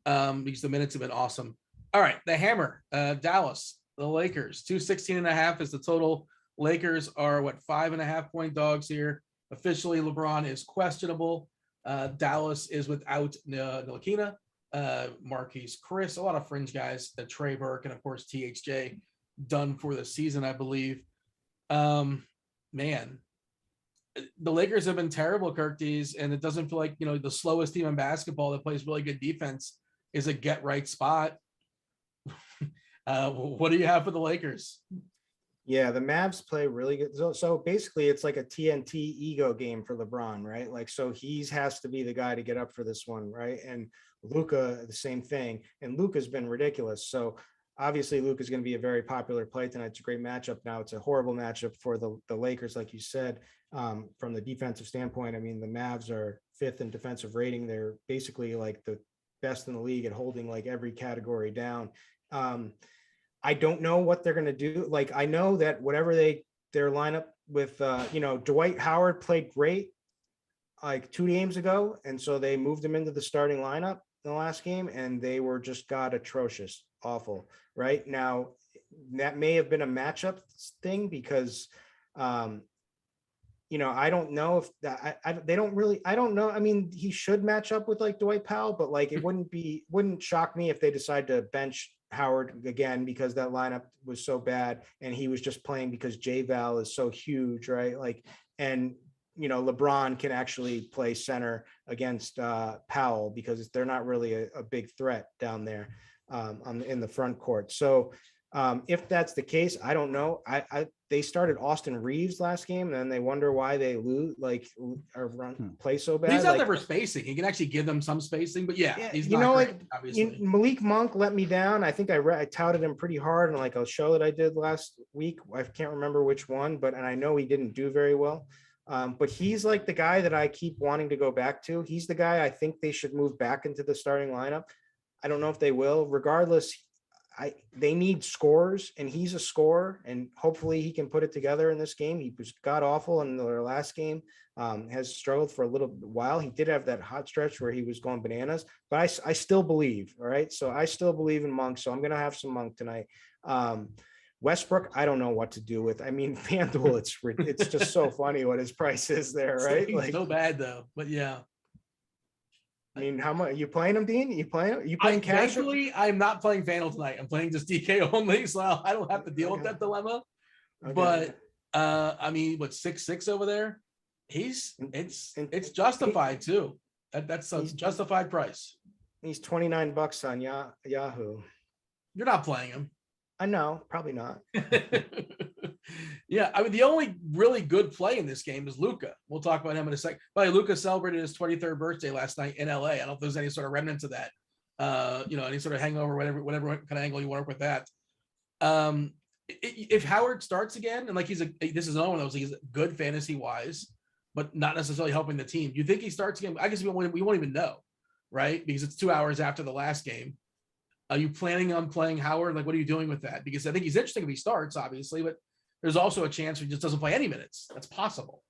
because the minutes have been awesome. All right, the hammer, Dallas, the Lakers, 216.5 is the total. Lakers are 5.5 point dogs here. Officially, LeBron is questionable. Dallas is without Ntilikina, Marquise Chris, a lot of fringe guys, Trey Burke, and of course THJ done for the season, I believe. Man. The Lakers have been terrible, Kirk D's, and it doesn't feel like, the slowest team in basketball that plays really good defense is a get right spot. What do you have for the Lakers? Yeah, the Mavs play really good. So basically it's like a TNT ego game for LeBron, right? So he has to be the guy to get up for this one, right? And Luca, the same thing. And Luca's been ridiculous. So obviously Luca is going to be a very popular play tonight. It's a great matchup. Now it's a horrible matchup for the Lakers, like you said. From the defensive standpoint, I mean, the Mavs are 5th in defensive rating. They're basically like the best in the league at holding every category down. I don't know what they're going to do. I know that whatever their lineup with, Dwight Howard played great 2 games ago. And so they moved him into the starting lineup in the last game, and they were just atrocious, awful. Right now, that may have been a matchup thing because, I don't know if that they don't really, I don't know. I mean, he should match up with like Dwight Powell, but like it wouldn't shock me if they decide to bench Howard again because that lineup was so bad and he was just playing because J-Val is so huge, right? Like, and LeBron can actually play center against Powell because they're not really a big threat down there in the front court. So if that's the case, I don't know. They started Austin Reeves last game, and then they wonder why they lose, play so bad. He's out there for spacing. He can actually give them some spacing, but he's not great, obviously. Malik Monk let me down. I think I touted him pretty hard in like a show that I did last week. I can't remember which one, and I know he didn't do very well. But he's like the guy that I keep wanting to go back to. He's the guy I think they should move back into the starting lineup. I don't know if they will. Regardless, they need scorers, and he's a scorer, and hopefully he can put it together in this game. He was god awful in their last game, has struggled for a little while. He did have that hot stretch where he was going bananas, but I still believe. All right, so I still believe in Monk, so I'm gonna have some Monk tonight. Westbrook, I don't know what to do with. I mean, FanDuel, it's just so funny what his price is there, right? Like so bad though, but yeah. I mean, how much you playing him, Dean? You playing cash? Actually, I'm not playing FanDuel tonight. I'm playing just DK only, so I don't have to deal with that dilemma. Okay. But I mean, what 6'6" over there? It's justified too. That's a justified price. He's $29 on Yahoo. You're not playing him. I know, probably not. Yeah, I mean, the only really good play in this game is Luca. We'll talk about him in a second. But Luca celebrated his 23rd birthday last night in LA. I don't know if there's any sort of remnants of that. Any sort of hangover, whatever kind of angle you want to work with that. If Howard starts again, and like this is another one of those, he's good fantasy wise, but not necessarily helping the team. You think he starts again? I guess we won't even know, right? Because it's 2 hours after the last game. Are you planning on playing Howard? Like, what are you doing with that? Because I think he's interesting if he starts, obviously, but there's also a chance he just doesn't play any minutes. That's possible.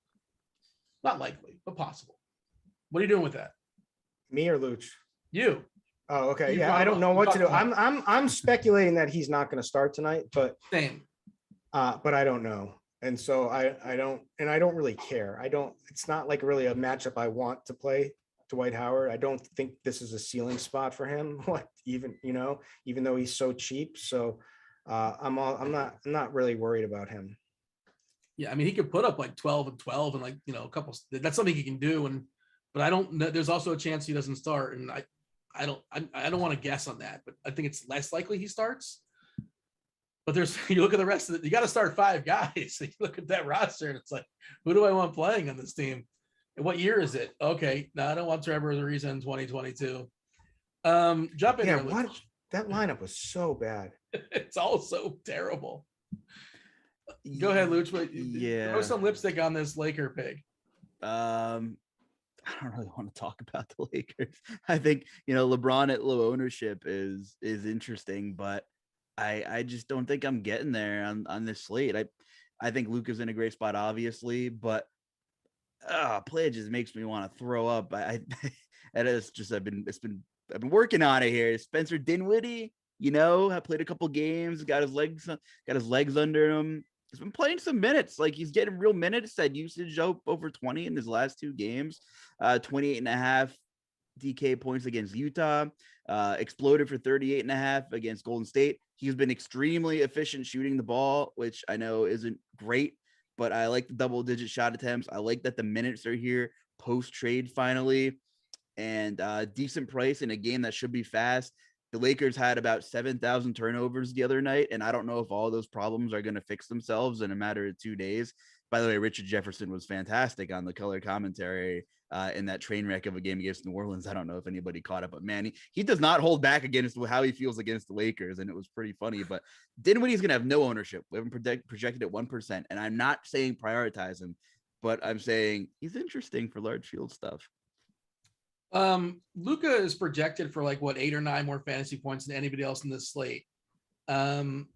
Not likely, but possible. What are you doing with that? Me or Luch? You. Oh, okay. Yeah, I don't know what to do. I'm speculating that he's not going to start tonight, but same. But I don't know. And so I don't really care. It's not like really a matchup I want to play Dwight Howard. I don't think this is a ceiling spot for him. Even though he's so cheap. So I'm not really worried about him. Yeah, I mean, he could put up like 12 and 12 and a couple. That's something he can do. But I don't know. There's also a chance he doesn't start, and I don't want to guess on that. But I think it's less likely he starts. But you look at the rest of it. You got to start 5 guys. You look at that roster, and it's like, who do I want playing on this team? And what year is it? Okay, no, I don't want Trevor Ariza in 2022. Jump in. Yeah, that lineup was so bad. It's all so terrible. Go ahead, Luch. Yeah, throw some lipstick on this Laker pig. I don't really want to talk about the Lakers. I think LeBron at low ownership is interesting, but I just don't think I'm getting there on this slate. I think Luca's in a great spot, obviously, but play just makes me want to throw up. I've been working on it here. Spencer Dinwiddie, I played a couple games, got his legs under him. He's been playing some minutes. Like, he's getting real minutes. That usage up over 20 in his last 2 games. 28.5 DK points against Utah. Exploded for 38.5 against Golden State. He's been extremely efficient shooting the ball, which I know isn't great, but I like the double-digit shot attempts. I like that the minutes are here post-trade finally, and decent price in a game that should be fast. The Lakers had about 7,000 turnovers the other night, and I don't know if all those problems are going to fix themselves in a matter of 2 days. By the way, Richard Jefferson was fantastic on the color commentary in that train wreck of a game against New Orleans. I don't know if anybody caught it, but man, he does not hold back against how he feels against the Lakers, and it was pretty funny. But Dinwiddie's going to have no ownership. We haven't projected at 1%, and I'm not saying prioritize him, but I'm saying he's interesting for large field stuff. Luca is projected for 8 or 9 more fantasy points than anybody else in this slate. 44%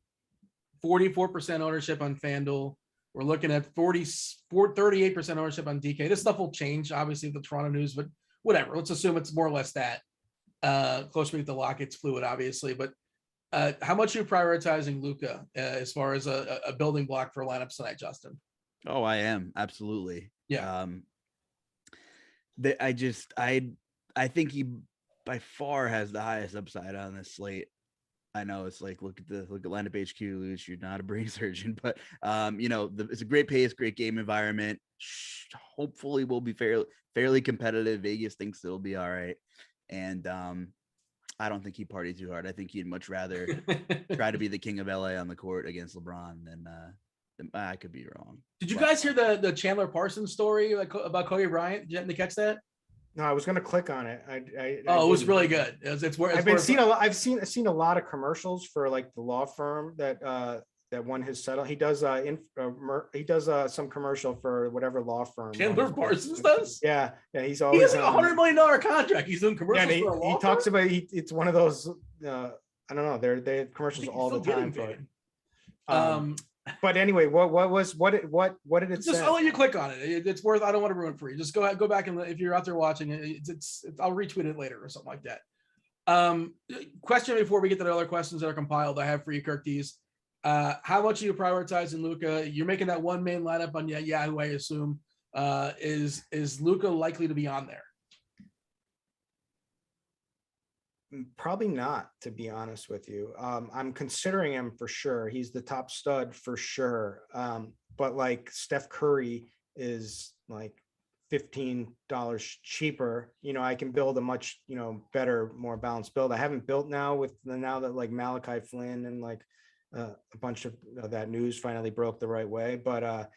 ownership on FanDuel. We're looking at 38% ownership on DK. This stuff will change, obviously, with the Toronto news, but whatever. Let's assume it's more or less that. Closer to the lock, it's fluid, obviously. But how much are you prioritizing Luca as far as a building block for lineups tonight, Justin? Oh, I am. Absolutely. Yeah. I think he by far has the highest upside on this slate. I know it's like look at lineup HQ, Luce, you're not a brain surgeon, but it's a great pace, great game environment. Hopefully we'll be fairly competitive. Vegas thinks it'll be all right. And I don't think he partied too hard. I think he'd much rather try to be the king of LA on the court against LeBron than I could be wrong. Did you guys hear the Chandler Parsons story about Kobe Bryant? Did you happen to catch that? No, I was going to click on it. It was really good. I've seen a lot of commercials for like the law firm that won his settle. He does some commercial for whatever law firm. Chandler Parsons does. Yeah, he's always. He has like $100 million contract. He's doing commercials for a law firm. He talks about it's one of those. I don't know. They have commercials all the time for it. But anyway, what did it say? I'll let you click on it. It's worth. I don't want to ruin it for you. Just go back and if you're out there watching it, I'll retweet it later or something like that. Question before we get to the other questions that are compiled, I have for you, Kirk Dees. How much are you prioritizing Luca? You're making that one main lineup on Yahoo, I assume. Is Luca likely to be on there? Probably not, to be honest with you. I'm considering him for sure. He's the top stud for sure. But like Steph Curry is like $15 cheaper. I can build a much, better, more balanced build. I haven't built now that like Malachi Flynn and like a bunch of that news finally broke the right way. But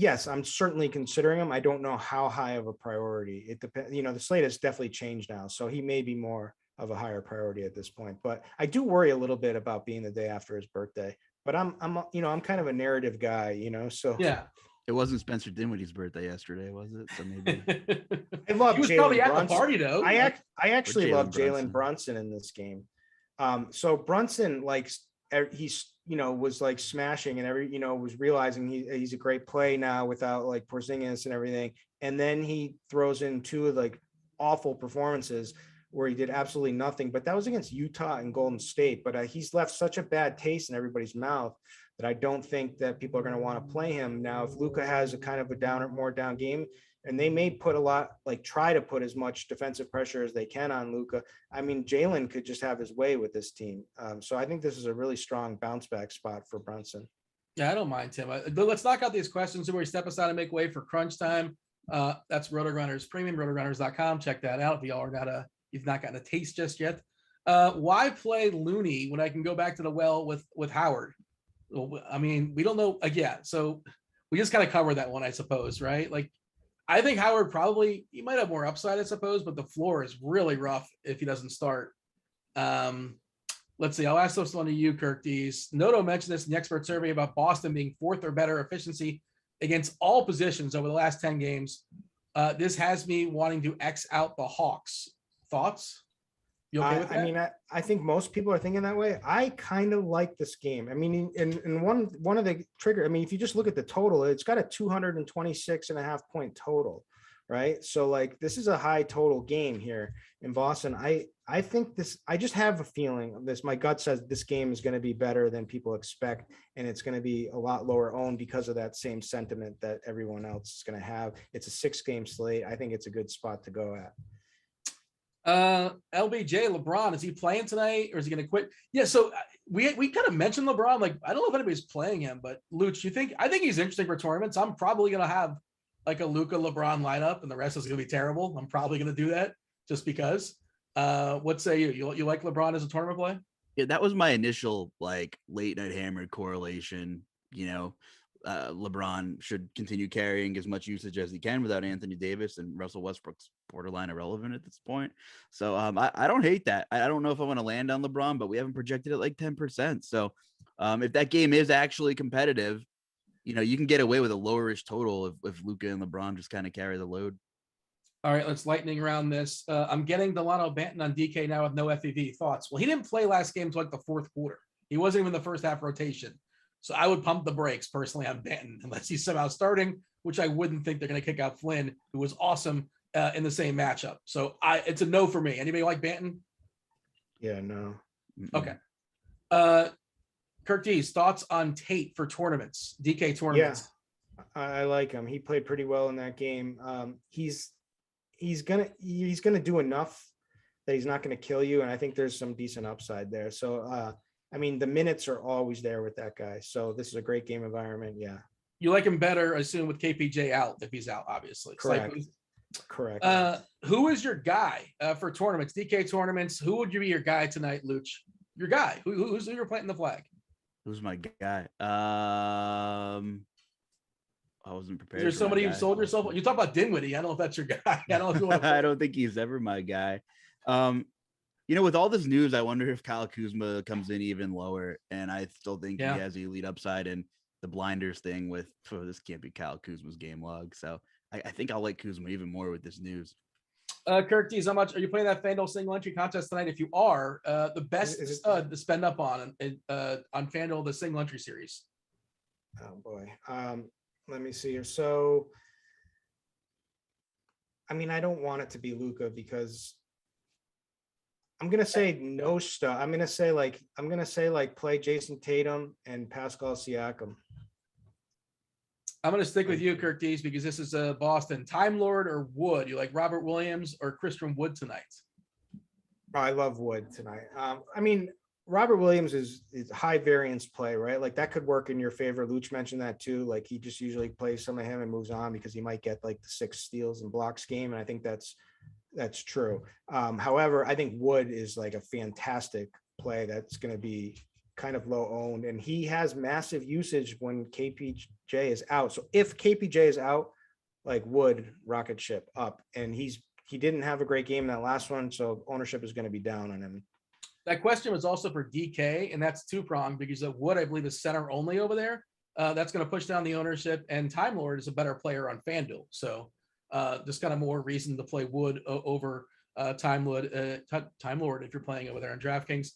yes, I'm certainly considering him. I don't know how high of a priority. It depends. The slate has definitely changed now, so he may be more of a higher priority at this point. But I do worry a little bit about being the day after his birthday. But I'm kind of a narrative guy, So yeah. It wasn't Spencer Dinwiddie's birthday yesterday, was it? So maybe I love. He was probably at the party though. I actually love Jalen Brunson in this game. So Brunson, like he's was like smashing and was realizing he's a great play now without like Porzingis and everything. And then he throws in two like awful performances where he did absolutely nothing, but that was against Utah and Golden State. But he's left such a bad taste in everybody's mouth that I don't think that people are going to want to play him. Now, if Luca has a kind of a more down game, and they may try to put as much defensive pressure as they can on Luca. I mean, Jalen could just have his way with this team. So I think this is a really strong bounce back spot for Brunson. Yeah, I don't mind, Tim. But let's knock out these questions where we step aside and make way for crunch time. That's Rotogrinders Premium, rotogrinders.com. Check that out if you've not gotten a taste just yet. Why play Looney when I can go back to the well with Howard? I mean, we don't know. So we just kind of covered that one, I suppose, right? Like, I think Howard he might have more upside, I suppose, but the floor is really rough if he doesn't start. Let's see. I'll ask this one to you, Kirk Dees. Noto mentioned this in the expert survey about Boston being fourth or better efficiency against all positions over the last 10 games. This has me wanting to X out the Hawks. Thoughts? You okay with that? I mean, I think most people are thinking that way. I kind of like this game. I mean, in one of the trigger, I mean, if you just look at the total, it's got a 226.5 point total, right? So like, this is a high total game here in Boston. I think I just have a feeling of this. My gut says this game is going to be better than people expect. And it's going to be a lot lower owned because of that same sentiment that everyone else is going to have. It's a 6-game slate. I think it's a good spot to go at. LBJ, LeBron, is he playing tonight or is he going to quit? Yeah, so we kind of mentioned LeBron. Like, I don't know if anybody's playing him, but Luch, I think he's interesting for tournaments. I'm probably going to have like a Luca LeBron lineup and the rest is going to be terrible. I'm probably going to do that just because. What say you? You like LeBron as a tournament play? Yeah, that was my initial like late night hammer correlation. LeBron should continue carrying as much usage as he can without Anthony Davis, and Russell Westbrook's borderline irrelevant at this point. So I don't hate that. I don't know if I want to land on LeBron, but we haven't projected it like 10%. So if that game is actually competitive, you can get away with a lowerish total if Luca and LeBron just kind of carry the load. All right, let's lightning round this. I'm getting Delano Banton on DK now with no FEV. Thoughts? Well, he didn't play last game until like the fourth quarter. He wasn't even the first half rotation. So I would pump the brakes personally on Banton unless he's somehow starting, which I wouldn't think they're going to kick out Flynn, who was awesome in the same matchup. So it's a no for me. Anybody like Banton? Yeah, no. Okay. Kirk Dees, thoughts on Tate for tournaments, DK tournaments? I like him. He played pretty well in that game. He's gonna do enough that he's not gonna kill you, and I think there's some decent upside there. So I mean, the minutes are always there with that guy. So this is a great game environment. Yeah. You like him better, I assume, with KPJ out, if he's out, obviously. Correct. Correct. Who is your guy for tournaments, DK tournaments? Who would you be your guy tonight, Luch? Your guy. Who's you're planting the flag? Who's my guy? I wasn't prepared. Is there somebody who sold yourself? You talk about Dinwiddie. I don't know if that's your guy. I don't know if you want to I don't think he's ever my guy. With all this news, I wonder if Kyle Kuzma comes in even lower. And I still think he has the elite upside, and the blinders thing with this can't be Kyle Kuzma's game log. So I think I'll like Kuzma even more with this news. Kirk Dees, how much are you playing that FanDuel single entry contest tonight? If you are, the best stud to spend up on FanDuel, the single entry series. Oh boy. Let me see here. So, I mean, I don't want it to be Luca because I'm gonna say no stuff. I'm gonna say like play Jason Tatum and Pascal Siakam. I'm gonna stick with you, Kirk Dees, because this is Boston. Time Lord or Wood? You like Robert Williams or Christian Wood tonight? I love Wood tonight. I mean, Robert Williams is high variance play, right? Like that could work in your favor. Luch mentioned that too. Like he just usually plays some of him and moves on because he might get like the 6 steals and blocks game. And I think that's true. However, I think Wood is like a fantastic play that's going to be kind of low owned, and he has massive usage when KPJ is out. So if KPJ is out, like Wood rocket ship up, and he didn't have a great game in that last one. So ownership is going to be down on him. That question was also for DK, and that's 2-pronged because of Wood, I believe, is center only over there. That's going to push down the ownership, and Time Lord is a better player on FanDuel. So just kind of more reason to play Wood over Time Lord if you're playing over there on DraftKings.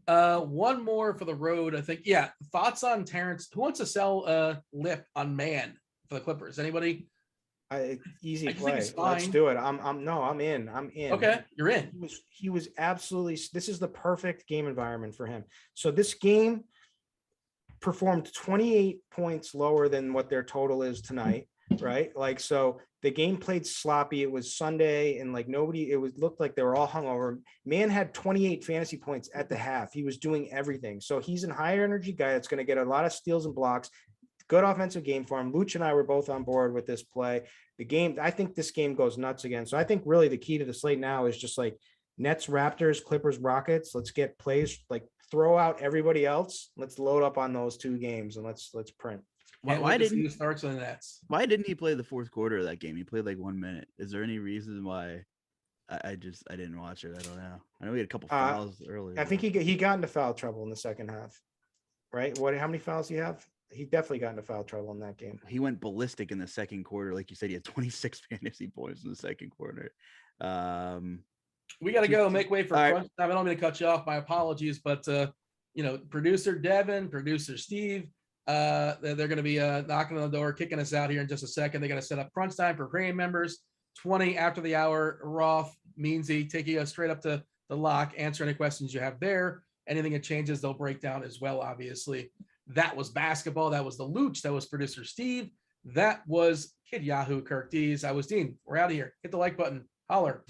One more for the road, I think. Yeah, thoughts on Terrence? Who wants to sell Lip on man for the Clippers? Anybody? Easy play. Let's do it. I'm in. Okay, you're in. He was absolutely. This is the perfect game environment for him. So this game performed 28 points lower than what their total is tonight, right? Like, so the game played sloppy. It was Sunday, and like looked like they were all hungover. Man had 28 fantasy points at the half. He was doing everything. So he's a higher energy guy that's going to get a lot of steals and blocks. Good offensive game for him. Luch and I were both on board with this play. I think this game goes nuts again. So I think really the key to the slate now is just like Nets, Raptors, Clippers, Rockets. Let's get plays, like throw out everybody else. Let's load up on those 2 games and let's print. Why didn't he start on the Nets? Why didn't he play the fourth quarter of that game? He played like 1 minute. Is there any reason why? I didn't watch it. I don't know. I know he had a couple fouls earlier. I think he got into foul trouble in the second half. Right? How many fouls do you have? He definitely got into foul trouble in that game. He went ballistic in the second quarter. Like you said, he had 26 fantasy points in the second quarter. We got to go make way for crunch time. I don't mean to cut you off. My apologies, but producer Devin, producer Steve, they're going to be knocking on the door, kicking us out here in just a second. They're going to set up crunch time for premium members. 20 after the hour. Roth, Meansy, taking us straight up to the lock. Answer any questions you have there. Anything that changes, they'll break down as well. Obviously. That was basketball. That was the Luch. That was producer Steve. That was Kid Yahoo, Kirk Dees. I was Dean. We're out of here. Hit the like button. Holler.